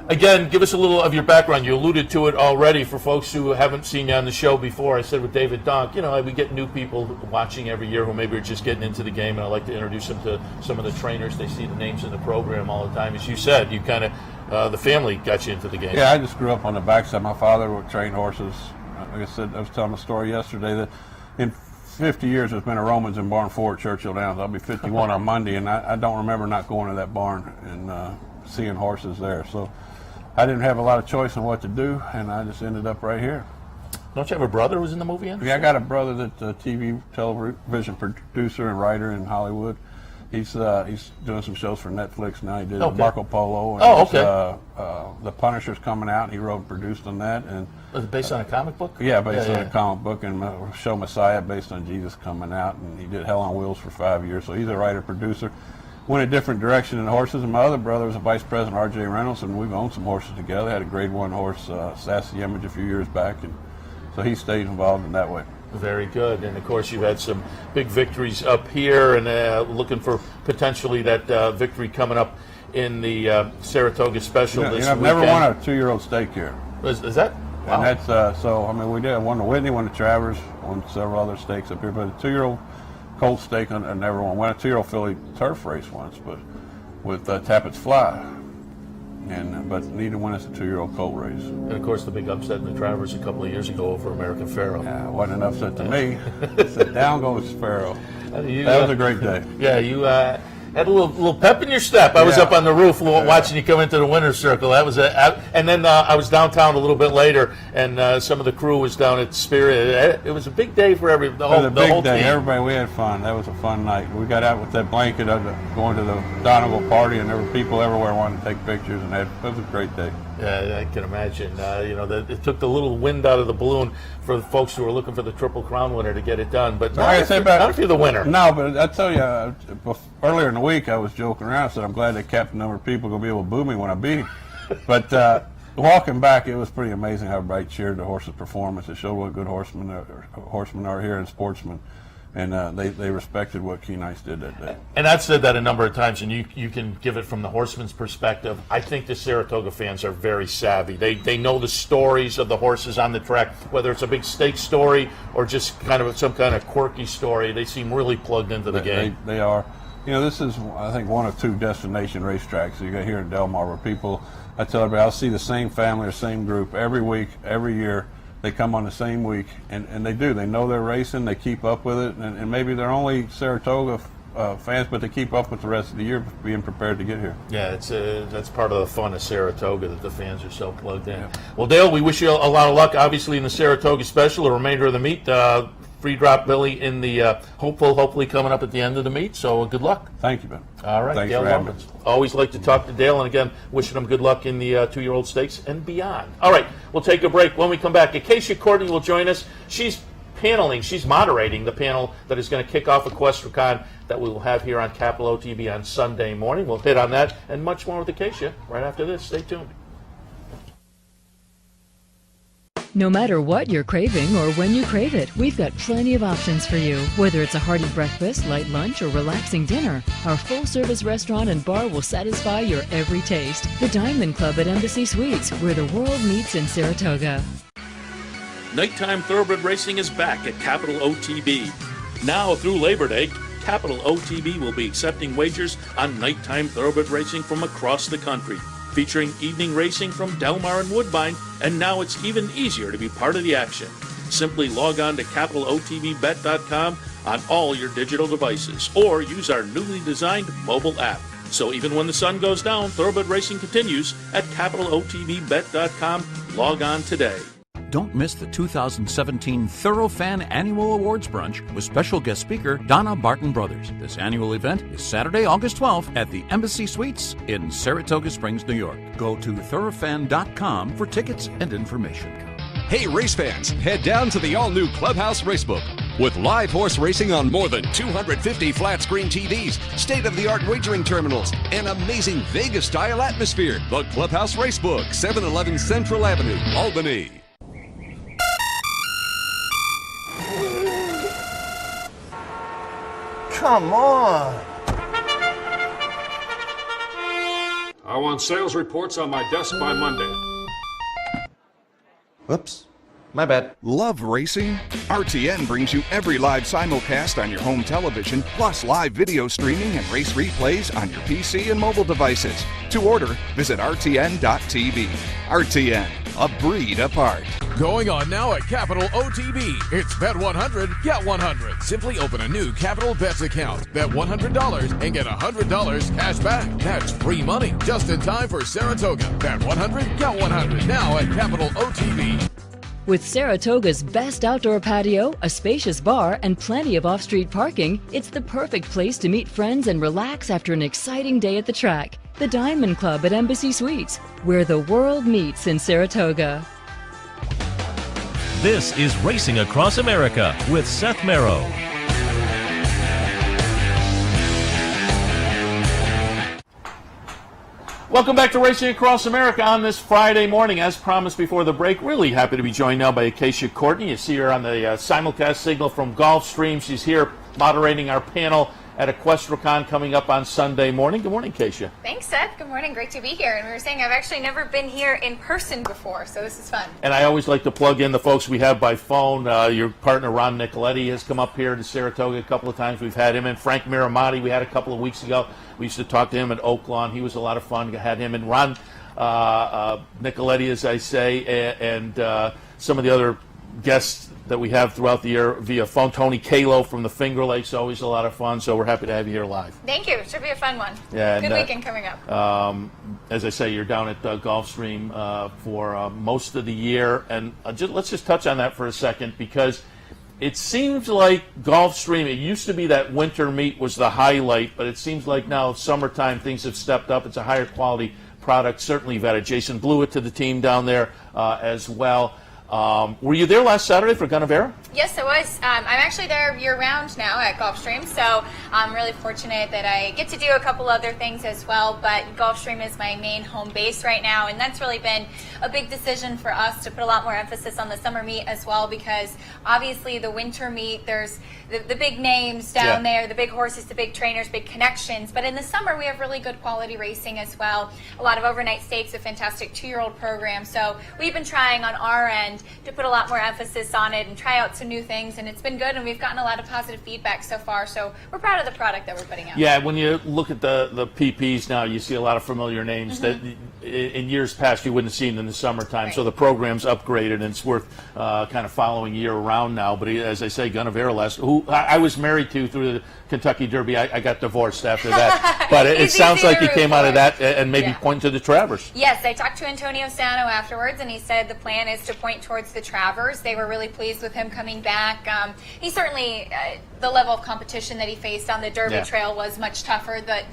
Again, give us a little of your background. You alluded to it already for folks who haven't seen you on the show before. I said with David Donk, we get new people watching every year who maybe are just getting into the game, and I like to introduce them to some of the trainers. They see the names in the program all the time. As you said, you kind of, the family got you into the game. Yeah, I just grew up on the backside. My father would train horses. Like I said, I was telling a story yesterday that in 50 years there's been a Romans in Barn 4 at Churchill Downs. I'll be 51 on Monday, and I don't remember not going to that barn and seeing horses there. So I didn't have a lot of choice on what to do, and I just ended up right here. Don't you have a brother who's in the movie industry? Yeah, I got a brother that's a television producer and writer in Hollywood. He's doing some shows for Netflix now. He did Marco Polo. And The Punisher's coming out. He wrote and produced on that. And was it based on a comic book? Yeah, based on a comic book, and show Messiah based on Jesus coming out. And he did Hell on Wheels for 5 years. So he's a writer-producer. Went a different direction in horses, and my other brother was a vice president, R.J. Reynolds, and we've owned some horses together. Had a grade 1 horse, Sassy Image, a few years back, and so he stayed involved in that way. Very good, and of course you've had some big victories up here, and looking for potentially that victory coming up in the Saratoga Special this weekend. I've never won a 2-year-old stake here. Is that? Wow. And that's we did. I won the Whitney, won the Travers, won several other stakes up here, but a 2-year-old colt stake I never won. Won a 2-year-old filly turf race once, but with Tappett's Fly. But need to win us a 2-year-old colt race. And of course, the big upset in the Travers a couple of years ago over American Pharoah. Yeah, it wasn't an upset to me. Said down goes Pharoah. That was a great day. Yeah, Had a little pep in your step. I was up on the roof watching you come into the winner's circle. That was and then I was downtown a little bit later, and some of the crew was down at Spirit. It was a big day for the whole day. team. Everybody, we had fun. That was a fun night. We got out with that blanket going to the Donovan party, and there were people everywhere wanting to take pictures, and it was a great day. Yeah, I can imagine. It took the little wind out of the balloon for the folks who were looking for the Triple Crown winner to get it done. But not if you're the winner. No, but I tell you, earlier in the week I was joking around. I said I'm glad they kept the number of people going to be able to boo me when I beat him. But walking back, it was pretty amazing how everybody cheered the horse's performance. It showed what good horsemen are here and sportsmen. And they respected what Kenise did that day. And I've said that a number of times, and you can give it from the horseman's perspective. I think the Saratoga fans are very savvy. They know the stories of the horses on the track, whether it's a big stake story or just kind of some kind of quirky story. They seem really plugged into the game. They are. This is, I think, one of two destination racetracks you got here in Del Mar where people, I tell everybody, I'll see the same family or same group every week, every year. They come on the same week, and they do. They know they're racing. They keep up with it, and maybe they're only Saratoga fans, but they keep up with the rest of the year, being prepared to get here. Yeah, that's part of the fun of Saratoga, that the fans are so plugged in. Yeah. Well, Dale, we wish you a lot of luck, obviously, in the Saratoga Special, the remainder of the meet. Free Drop Billy in the hopefully coming up at the end of the meet. So good luck. Thank you, Ben. All right, thanks Dale for having me. Always like to talk to Dale, and again, wishing him good luck in the 2-year-old stakes and beyond. All right, we'll take a break. When we come back, Acacia Courtney will join us. She's moderating the panel that is going to kick off EquestriCon that we will have here on Capital OTB on Sunday morning. We'll hit on that and much more with Acacia right after this. Stay tuned. No matter what you're craving or when you crave it, we've got plenty of options for you. Whether it's a hearty breakfast, light lunch, or relaxing dinner, our full-service restaurant and bar will satisfy your every taste. The Diamond Club at Embassy Suites, where the world meets in Saratoga. Nighttime thoroughbred racing is back at Capital OTB. Now through Labor Day, Capital OTB will be accepting wagers on nighttime thoroughbred racing from across the country, featuring evening racing from Del Mar and Woodbine, and now it's even easier to be part of the action. Simply log on to CapitalOTBBet.com on all your digital devices, or use our newly designed mobile app. So even when the sun goes down, thoroughbred racing continues at CapitalOTBBet.com. Log on today. Don't miss the 2017 Thoroughfan Annual Awards Brunch with special guest speaker Donna Barton Brothers. This annual event is Saturday, August 12th at the Embassy Suites in Saratoga Springs, New York. Go to thoroughfan.com for tickets and information. Hey race fans, head down to the all-new Clubhouse Racebook. With live horse racing on more than 250 flat-screen TVs, state-of-the-art wagering terminals, and amazing Vegas-style atmosphere. The Clubhouse Racebook, 711 Central Avenue, Albany. Come on. I want sales reports on my desk by Monday. Whoops. My bad. Love racing? RTN brings you every live simulcast on your home television, plus live video streaming and race replays on your PC and mobile devices. To order, visit RTN.tv. RTN, a breed apart. Going on now at Capital OTB. It's Bet 100, get 100. Simply open a new Capital Bets account. Bet $100 and get $100 cash back. That's free money just in time for Saratoga. Bet 100, get 100 now at Capital OTB. With Saratoga's best outdoor patio, a spacious bar, and plenty of off-street parking, it's the perfect place to meet friends and relax after an exciting day at the track. The Diamond Club at Embassy Suites, where the world meets in Saratoga. This is Racing Across America with Seth Merrow. Welcome back to Racing Across America on this Friday morning. As promised before the break, really happy to be joined now by Acacia Courtney. You see her on the simulcast signal from Gulfstream. She's here moderating our panel at EquestriCon coming up on Sunday morning. Good morning, Acacia. Thanks, Seth. Good morning. Great to be here. And we were saying I've actually never been here in person before, so this is fun. And I always like to plug in the folks we have by phone. Your partner, Ron Nicoletti, has come up here to Saratoga a couple of times. We've had him in. Frank Miramati, we had a couple of weeks ago. We used to talk to him at Oaklawn. He was a lot of fun. Had him and Ron Nicoletti, as I say, and some of the other guests that we have throughout the year via phone. Tony Kalo from the Finger Lakes, always a lot of fun, so we're happy to have you here live. Thank you. It should be a fun one. Yeah, Good weekend coming up. As I say, you're down at Gulfstream for most of the year, and let's just touch on that for a second, because it seems like Gulfstream, it used to be that winter meet was the highlight, but it seems like now summertime things have stepped up. It's a higher quality product. Certainly you've added Jason Blewett to the team down there as well. Were you there last Saturday for Gunavera? Yes, I was. I'm actually there year-round now at Gulfstream, so I'm really fortunate that I get to do a couple other things as well, but Gulfstream is my main home base right now, and that's really been a big decision for us to put a lot more emphasis on the summer meet as well, because obviously the winter meet, there's the big names down there, the big horses, the big trainers, big connections, but in the summer we have really good quality racing as well. A lot of overnight stakes, a fantastic 2-year-old program, so we've been trying on our end to put a lot more emphasis on it and try out some new things, and it's been good, and we've gotten a lot of positive feedback so far, so we're proud of the product that we're putting out. Yeah, when you look at the PPs now, you see a lot of familiar names that in years past you wouldn't have seen in the summertime, so the program's upgraded, and it's worth kind of following year-round now. But as I say, Gunavera who I was married to through the Kentucky Derby, I got divorced after that, but it sounds like you came out of that and maybe point to the Travers. Yes, I talked to Antonio Sano afterwards, and he said the plan is to point towards the Travers. They were really pleased with him coming back. He certainly, the level of competition that he faced on the Derby Trail was much tougher, but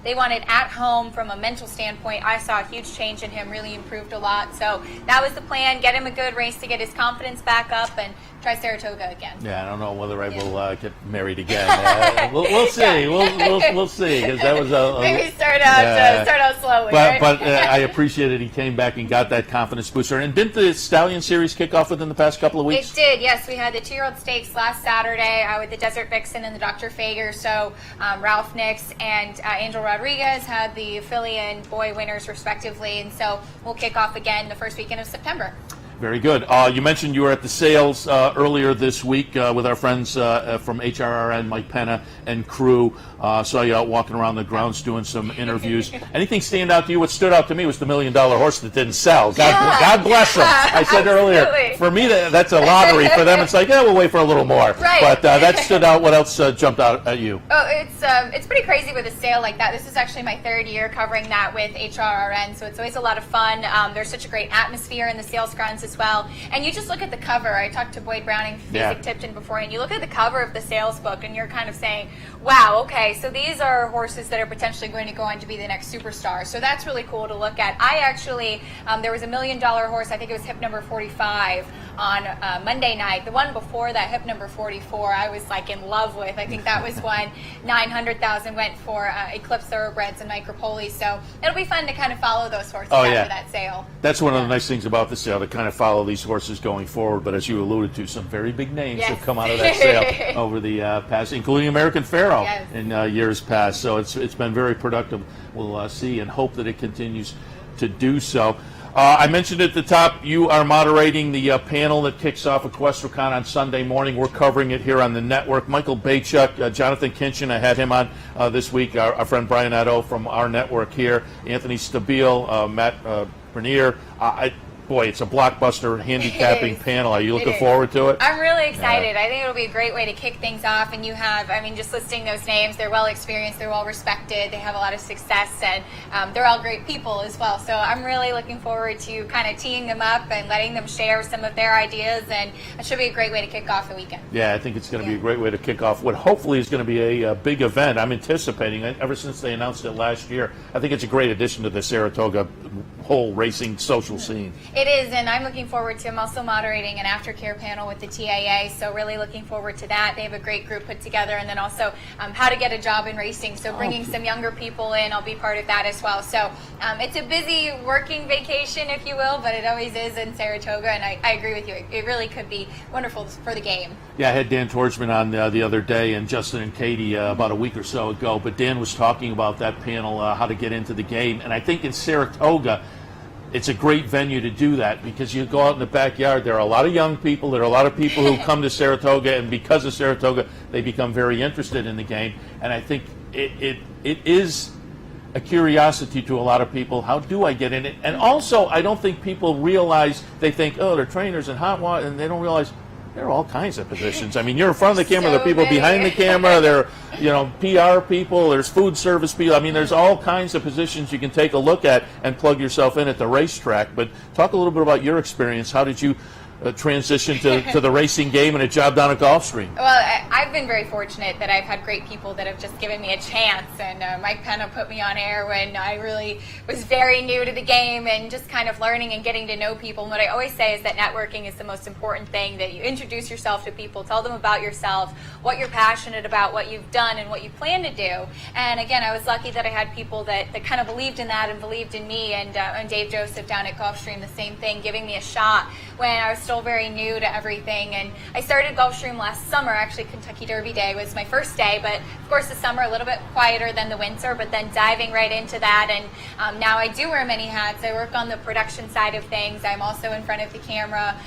they wanted at home from a mental standpoint. I saw a huge change in him, really improved a lot. So that was the plan, get him a good race to get his confidence back up and try Saratoga again. Yeah, I don't know whether I will get married again. We'll see. We'll see, because that was maybe start out slowly. But I appreciate it. He came back and got that confidence booster. And didn't the Stallion Series kick off within the past couple of weeks? It did. Yes, we had the 2-year-old stakes last Saturday with the Desert Vixen and the Dr. Fager. So Ralph Nix and Angel Rodriguez had the filly and boy winners respectively, and so we'll kick off again the first weekend of September. Very good. You mentioned you were at the sales earlier this week with our friends from HRRN, Mike Penna and crew. Saw you out walking around the grounds doing some interviews. Anything stand out to you? What stood out to me was the $1 million horse that didn't sell. God bless him. I said earlier, for me, that's a lottery. For them, it's like, we'll wait for a little more. Right. But that stood out. What else jumped out at you? Oh, it's pretty crazy with a sale like that. This is actually my 3rd year covering that with HRRN, so it's always a lot of fun. There's such a great atmosphere in the sales grounds as well. And you just look at the cover. I talked to Boyd Browning, Basic Tipton before, and you look at the cover of the sales book and you're kind of saying, wow, okay, so these are horses that are potentially going to go on to be the next superstar. So that's really cool to look at. I actually, there was a $1 million horse, I think it was hip number 45 on Monday night. The one before that, hip number 44, I was like in love with. I think that was one. 900,000 went for Eclipse Thoroughbreds and Micropoli. So it'll be fun to kind of follow those horses after that sale. That's one of the nice things about the sale, to kind of follow these horses going forward. But as you alluded to, some very big names have come out of that sale over the past, including American Pharaoh in years past. So it's been very productive. We'll see and hope that it continues to do so. I mentioned at the top, you are moderating the panel that kicks off EquestriCon on Sunday morning. We're covering it here on the network. Michael Bachuk, Jonathan Kinchin, I had him on this week, our friend Brian Addo from our network here, Anthony Stabile, Matt Bernier. Boy, it's a blockbuster handicapping panel. Are you looking forward to it? I'm really excited. I think it'll be a great way to kick things off. And you have, just listing those names, they're well experienced, they're well respected, they have a lot of success, and they're all great people as well. So I'm really looking forward to kind of teeing them up and letting them share some of their ideas, and it should be a great way to kick off the weekend. Yeah, I think it's going to be a great way to kick off what hopefully is going to be a big event. I'm anticipating it ever since they announced it last year. I think it's a great addition to the Saratoga whole racing social scene. It is, and I'm looking forward to, I'm also moderating an aftercare panel with the TAA, so really looking forward to that. They have a great group put together, and then also how to get a job in racing, so bringing some younger people in, I'll be part of that as well. So it's a busy working vacation, if you will, but it always is in Saratoga, and I agree with you. It really could be wonderful for the game. Yeah, I had Dan Torchman on the other day, and Justin and Katie about a week or so ago, but Dan was talking about that panel, how to get into the game, and I think in Saratoga, it's a great venue to do that, because you go out in the backyard, there are a lot of young people, there are a lot of people who come to Saratoga, and because of Saratoga, they become very interested in the game. And I think it is a curiosity to a lot of people. How do I get in it? And also, I don't think people realize, they think, oh, they're trainers and hot water, and they don't realize there are all kinds of positions. I mean, you're in front of the camera, there are people behind the camera, there are, PR people, there's food service people. I mean, there's all kinds of positions you can take a look at and plug yourself in at the racetrack. But talk a little bit about your experience. How did you transition to the racing game and a job down at Gulfstream? Well, I've been very fortunate that I've had great people that have just given me a chance, and Mike Penna put me on air when I really was very new to the game and just kind of learning and getting to know people. And what I always say is that networking is the most important thing, that you introduce yourself to people, tell them about yourself, what you're passionate about, what you've done, and what you plan to do. And again, I was lucky that I had people that kind of believed in that and believed in me, and Dave Joseph down at Gulfstream, the same thing, giving me a shot when I was still very new to everything. And I started Gulfstream last summer. Actually, Kentucky Derby Day was my first day, but of course the summer a little bit quieter than the winter, but then diving right into that. And now I do wear many hats. I work on the production side of things. I'm also in front of the camera.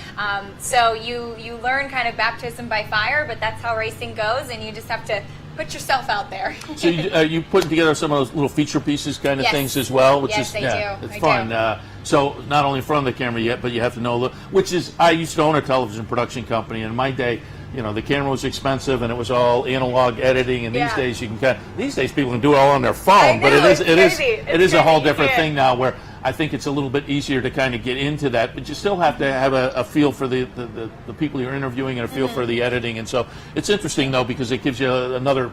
So you learn kind of baptism by fire, but that's how racing goes, and you just have to put yourself out there. So you putting together some of those little feature pieces kind of things as well, which yes, is I do. It's fun. So not only in front of the camera yet, but you have to know, which is, I used to own a television production company, and in my day, the camera was expensive and it was all analog editing, and these days you can these days people can do it all on their phone, but it is a whole different thing now, where I think it's a little bit easier to kind of get into that, but you still have to have a feel for the people you're interviewing and a feel for the editing. And so it's interesting, though, because it gives you another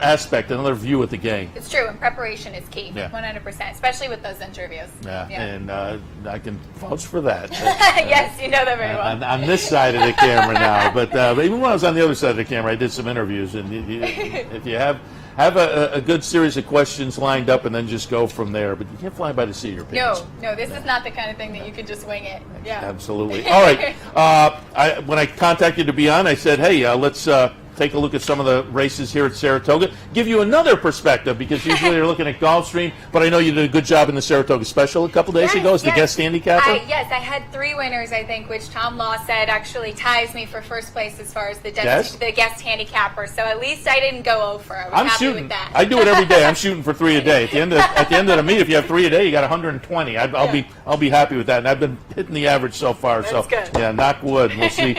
aspect, another view at the game. It's true, and preparation is key, 100%, especially with those interviews. And I can vouch for that. Yes, you know that very well. On this side of the camera now, but even when I was on the other side of the camera, I did some interviews, and if you have a good series of questions lined up and then just go from there, but you can't fly by the seat of your pants. No, this is not the kind of thing that you could just wing it. Yeah, absolutely. All right, when I contacted you to be on, I said, hey, let's take a look at some of the races here at Saratoga, give you another perspective, because usually you're looking at Gulfstream, but I know you did a good job in the Saratoga Special a couple days ago as the guest handicapper. Yes, I had 3 winners, I think, which Tom Law said actually ties me for first place as far as the guest handicapper. So at least I didn't go over. I was happy with that. I do it every day. I'm shooting for 3 a day. At the end of the meet, if you have 3 a day, you got 120. I'll be happy with that, and I've been hitting the average so far. That's good. Yeah, knock wood. We'll see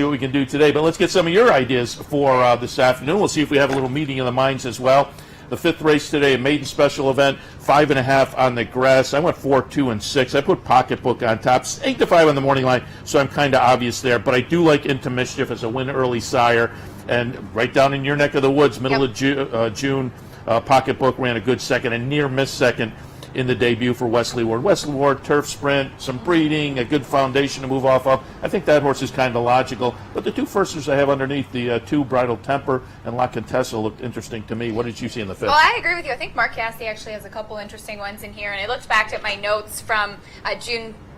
what we can do today. But let's get some of your ideas for this afternoon. We'll see if we have a little meeting of the minds as well. The 5th race today, a maiden special event, 5.5 on the grass. I went 4, 2, and 6. I put Pocketbook on top, 8 to 5 on the morning line, so I'm kind of obvious there. But I do like Into Mischief as a win early sire, and right down in your neck of the woods, middle of June, Pocketbook ran a good second, and near miss second in the debut for Wesley Ward. Wesley Ward, turf sprint, some breeding, a good foundation to move off of. I think that horse is kind of logical. But the 2 firsters I have underneath, the 2 Bridal Temper and La Contessa, looked interesting to me. What did you see in the 5th? Well, I agree with you. I think Mark Cassidy actually has a couple interesting ones in here. And I looked back at my notes from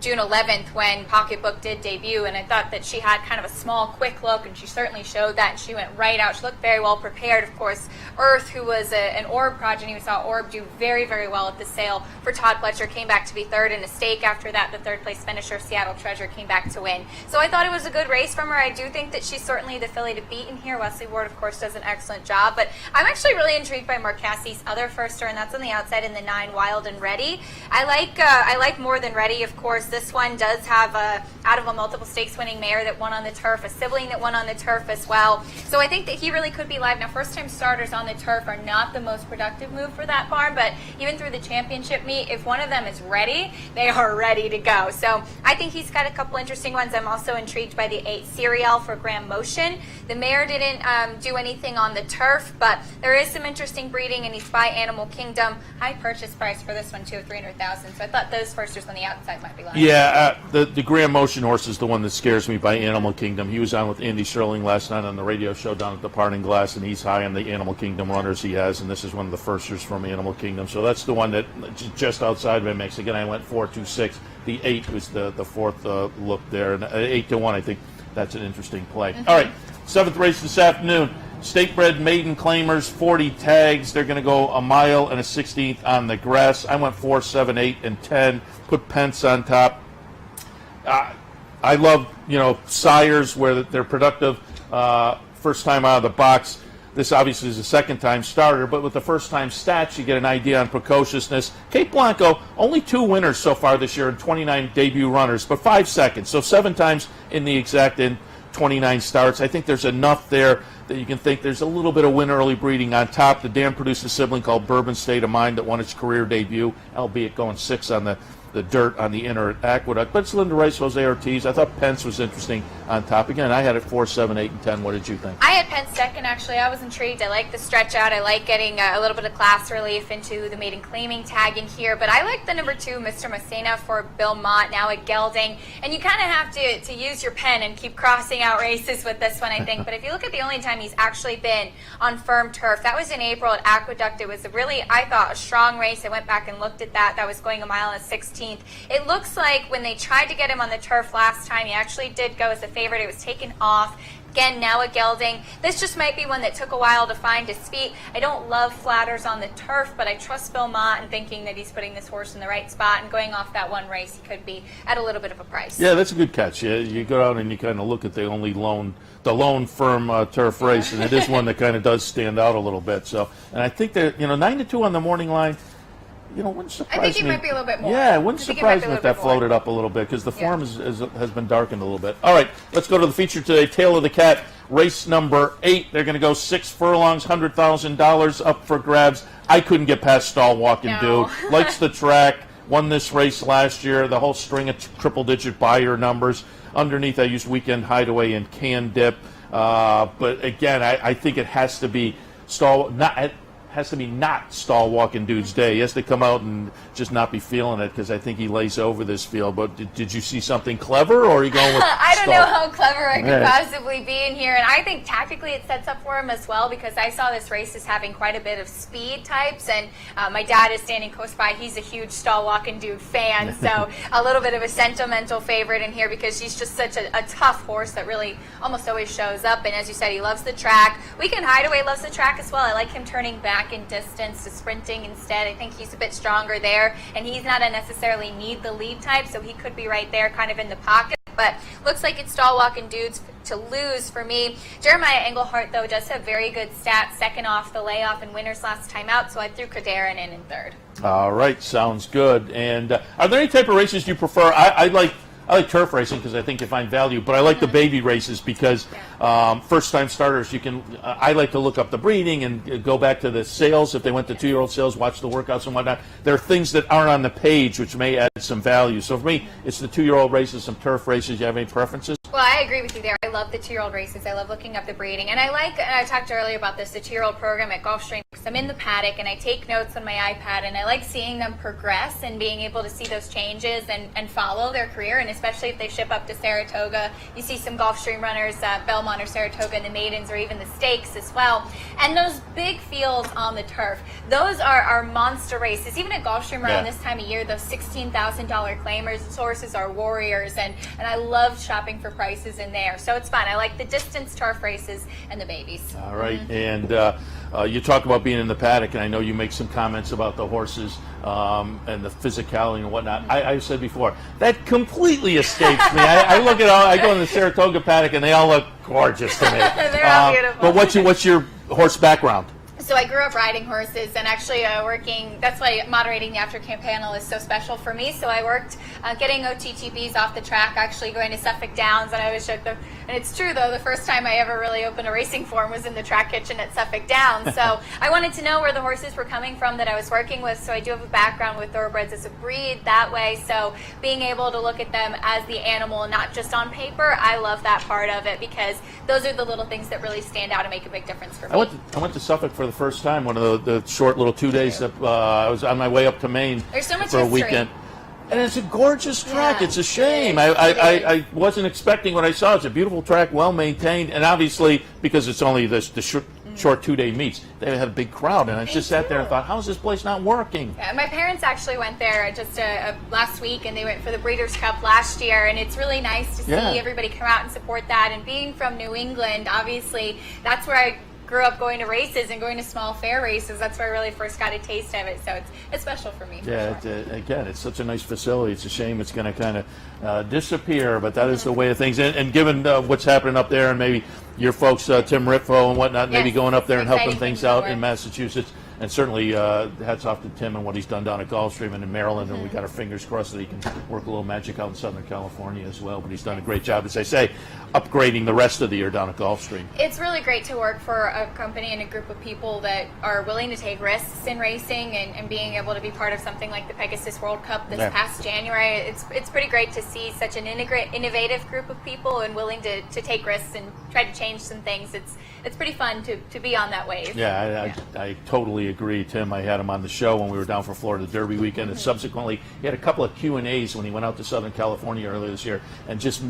June 11th when Pocketbook did debut, and I thought that she had kind of a small, quick look, and she certainly showed that, and she went right out. She looked very well prepared. Of course, Earth, who was an Orb progeny, we saw Orb do very, very well at the sale for Todd Pletcher, came back to be 3rd in a stake. After that, the 3rd place finisher, Seattle Treasure, came back to win. So I thought it was a good race from her. I do think that she's certainly the filly to beat in here. Wesley Ward, of course, does an excellent job, but I'm actually really intrigued by Mark Cassie's other firster, and that's on the outside in the 9, Wild and Ready. I like More Than Ready, of course. This one does have out of a multiple stakes winning mare that won on the turf, a sibling that won on the turf as well. So I think that he really could be live. Now, first-time starters on the turf are not the most productive move for that barn, but even through the championship meet, if one of them is ready, they are ready to go. So I think he's got a couple interesting ones. I'm also intrigued by the 8 Serial for Graham Motion. The mare didn't do anything on the turf, but there is some interesting breeding, and he's by Animal Kingdom. High purchase price for this one, too, of $300,000. So I thought those firsters on the outside might be live. Yeah, the Graham Motion horse is the one that scares me by Animal Kingdom. He was on with Andy Sterling last night on the radio show down at the Parting Glass, and he's high on the Animal Kingdom runners he has, and this is one of the firsters from Animal Kingdom. So that's the one that just outside of my mix. Again, I went 4, 2, 6. The 8 was the 4th look there, and 8 to 1. I think that's an interesting play. All right, 7th race this afternoon. Stakebred maiden claimers, 40 tags. They're going to go a mile and a 16th on the grass. I went 4, 7, 8, and 10. Put Pence on top. I love, sires where they're productive first time out of the box. This obviously is a second-time starter, but with the first-time stats, you get an idea on precociousness. Cape Blanco, only 2 winners so far this year and 29 debut runners, but 5 seconds. So 7 times in the exact. And 29 starts. I think there's enough there that you can think there's a little bit of win early breeding on top. The dam produced a sibling called Bourbon State of Mind that won its career debut, albeit going 6 on the dirt on the inner aqueduct. But it's Linda Rice, Jose Ortiz. I thought Pence was interesting on top. Again, I had it 4, 7, 8, and 10. What did you think? I had Pence second, actually. I was intrigued. I like the stretch out. I like getting a little bit of class relief into the maiden claiming tag in here. But I like the number 2, Mr. Messina, for Bill Mott, now at Gelding. And you kind of have to use your pen and keep crossing out races with this one, I think. But if you look at the only time he's actually been on firm turf, that was in April at Aqueduct. It was really, I thought, a strong race. I went back and looked at that. That was going a mile and 16th. It looks like when they tried to get him on the turf last time, he actually did go as a favorite. It was taken off. Again, now at Gelding. This just might be one that took a while to find his feet. I don't love flatters on the turf, but I trust Bill Mott and thinking that he's putting this horse in the right spot, and going off that one race, he could be at a little bit of a price. Yeah, that's a good catch. You go out and you kind of look at the lone firm turf race, and it is one that kind of does stand out a little bit. So, and I think that 9-2 on the morning line. Wouldn't surprise me. I think it might be a little bit more. Yeah, it wouldn't surprise me if that floated up a little bit, because the form has been darkened a little bit. All right, let's go to the feature today, Tail of the Cat, race number 8. They're going to go 6 furlongs, $100,000 up for grabs. I couldn't get past Stall Walk and Do. Likes the track, won this race last year, the whole string of triple-digit buyer numbers. Underneath, I used Weekend Hideaway and Can Dip. But again, I think it has to be not Stall Walking Dude's day. He has to come out and just not be feeling it, because I think he lays over this field. But did you see something clever, or are you going with I don't Stall? know how clever I could possibly be in here. And I think tactically it sets up for him as well, because I saw this race as having quite a bit of speed types. And my dad is standing close by. He's a huge Stall Walking Dude fan. So a little bit of a sentimental favorite in here, because he's just such a tough horse that really almost always shows up. And as you said, he loves the track. Weekend Hideaway loves the track as well. I like him turning back in distance to sprinting instead. I think he's a bit stronger there, and he's not a necessarily need the lead type, so he could be right there kind of in the pocket. But looks like it's Stall Walking Dudes to lose for me. Jeremiah Englehart, though, does have very good stats, second off the layoff and winners last time out, so I threw Kadarin in third. All right, sounds good. And are there any type of races you prefer? I like turf racing because I think you find value, but I like the baby races because first-time starters, I like to look up the breeding and go back to the sales. If they went to 2-year-old sales, watch the workouts and whatnot. There are things that aren't on the page which may add some value. So for me, it's the 2-year-old races, some turf races. You have any preferences? Well, I agree with you there. I love the 2-year-old races. I love looking up the breeding. And I talked earlier about this, the 2-year-old program at Gulfstream. I'm in the paddock and I take notes on my iPad, and I like seeing them progress and being able to see those changes and follow their career. And especially if they ship up to Saratoga, you see some Gulfstream runners, Belmont or Saratoga in the maidens or even the stakes as well. And those big fields on the turf, those are monster races. Even at Gulfstream around this time of year, those $16,000 claimers, those horses are warriors, and I love shopping for prices in there. So it's fun. I like the distance turf races and the babies. All right. And you talk about being in the paddock, and I know you make some comments about the horses and the physicality and whatnot. I said before, that completely escapes me. I go in the Saratoga paddock, and they all look gorgeous to me. They're all beautiful. But what's your horse background? So I grew up riding horses and actually working. That's why moderating the aftercamp panel is so special for me. So I worked getting OTTBs off the track, actually going to Suffolk Downs, and I always showed them. And it's true, though, the first time I ever really opened a racing form was in the track kitchen at Suffolk Downs. So I wanted to know where the horses were coming from that I was working with. So I do have a background with thoroughbreds as a breed that way. So being able to look at them as the animal, not just on paper, I love that part of it, because those are the little things that really stand out and make a big difference for me. I went to Suffolk for the first time, one of the short little 2 days that I was on my way up to Maine There's so much for a history. weekend. And it's a gorgeous track. Yeah, it's a shame. I wasn't expecting what I saw. It's a beautiful track, well maintained, and obviously because it's only the short 2-day meets, they have a big crowd. And I just sat there and thought, how is this place not working? Yeah, my parents actually went there just last week, and they went for the Breeders' Cup last year, and it's really nice to see everybody come out and support that. And being from New England, obviously, that's where I grew up going to races and going to small fair races. That's where I really first got a taste of it, so it's special for me. Yeah, again, it's such a nice facility. It's a shame it's going to kind of disappear, but that is the way of things. And given what's happening up there, and maybe your folks, Tim Ritvo and whatnot, maybe going up there and helping things out in Massachusetts, And certainly hats off to Tim and what he's done down at Gulfstream and in Maryland, and we got our fingers crossed that he can work a little magic out in Southern California as well. But he's done a great job, as I say, upgrading the rest of the year down at Gulfstream. It's really great to work for a company and a group of people that are willing to take risks in racing and being able to be part of something like the Pegasus World Cup this past January. It's pretty great to see such an innovative group of people and willing to take risks and try to change some things. It's pretty fun to be on that wave. I totally agree, Tim. I had him on the show when we were down for Florida Derby weekend, and subsequently he had a couple of Q&As when he went out to Southern California earlier this year, and just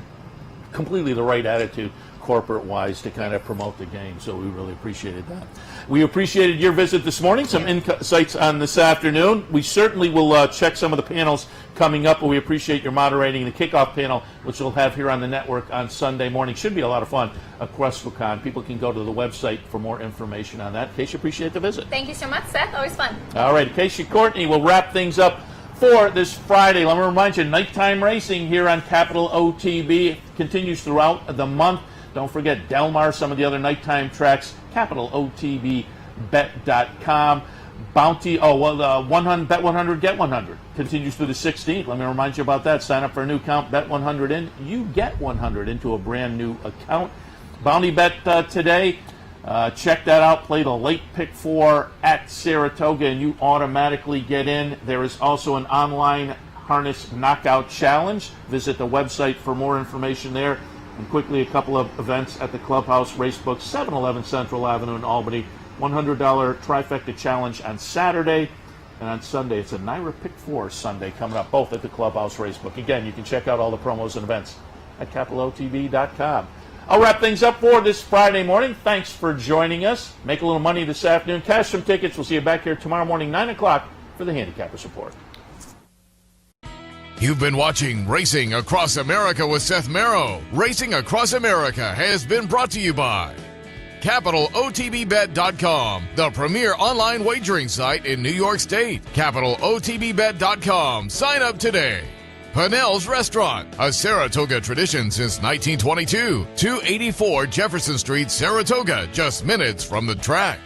completely the right attitude corporate-wise to kind of promote the game, so we really appreciated that. We appreciated your visit this morning, some insights on this afternoon. We certainly will check some of the panels coming up, but we appreciate your moderating the kickoff panel, which we'll have here on the network on Sunday morning. Should be a lot of fun across WCON. People can go to the website for more information on that. Casey, appreciate the visit. Thank you so much, Seth. Always fun. All right, Casey Courtney will wrap things up for this Friday. Let me remind you, nighttime racing here on Capital OTB continues throughout the month. Don't forget Delmar, some of the other nighttime tracks, CapitalOTBBet.com. Bounty, Bet 100, Get 100 continues through the 16th. Let me remind you about that. Sign up for a new account, Bet 100 in. You get 100 into a brand new account. Bounty Bet today. Check that out. Play the late pick 4 at Saratoga, and you automatically get in. There is also an online harness knockout challenge. Visit the website for more information there. And quickly, a couple of events at the Clubhouse Racebook, 711 Central Avenue in Albany. $100 trifecta challenge on Saturday, and on Sunday it's a NYRA Pick 4 Sunday coming up, both at the Clubhouse Racebook. Again, you can check out all the promos and events at CapitalOTB.com. I'll wrap things up for this Friday morning. Thanks for joining us. Make a little money this afternoon. Cash some tickets. We'll see you back here tomorrow morning, 9 o'clock, for the Handicappers Report. You've been watching Racing Across America with Seth Merrow. Racing Across America has been brought to you by CapitalOTBBet.com, the premier online wagering site in New York State. CapitalOTBBet.com. Sign up today. Hanel's Restaurant, a Saratoga tradition since 1922. 284 Jefferson Street, Saratoga, just minutes from the track.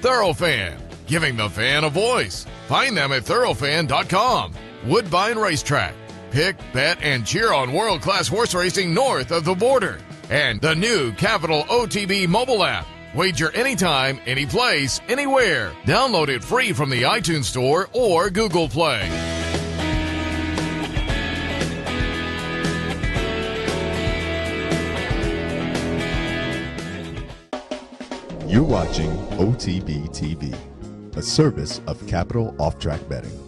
Thoroughfan, giving the fan a voice. Find them at thoroughfan.com. Woodbine Racetrack. Pick, bet, and cheer on world-class horse racing north of the border. And the new Capital OTB mobile app. Wager anytime, any place, anywhere. Download it free from the iTunes Store or Google Play. You're watching OTB TV, a service of Capital Off-Track Betting.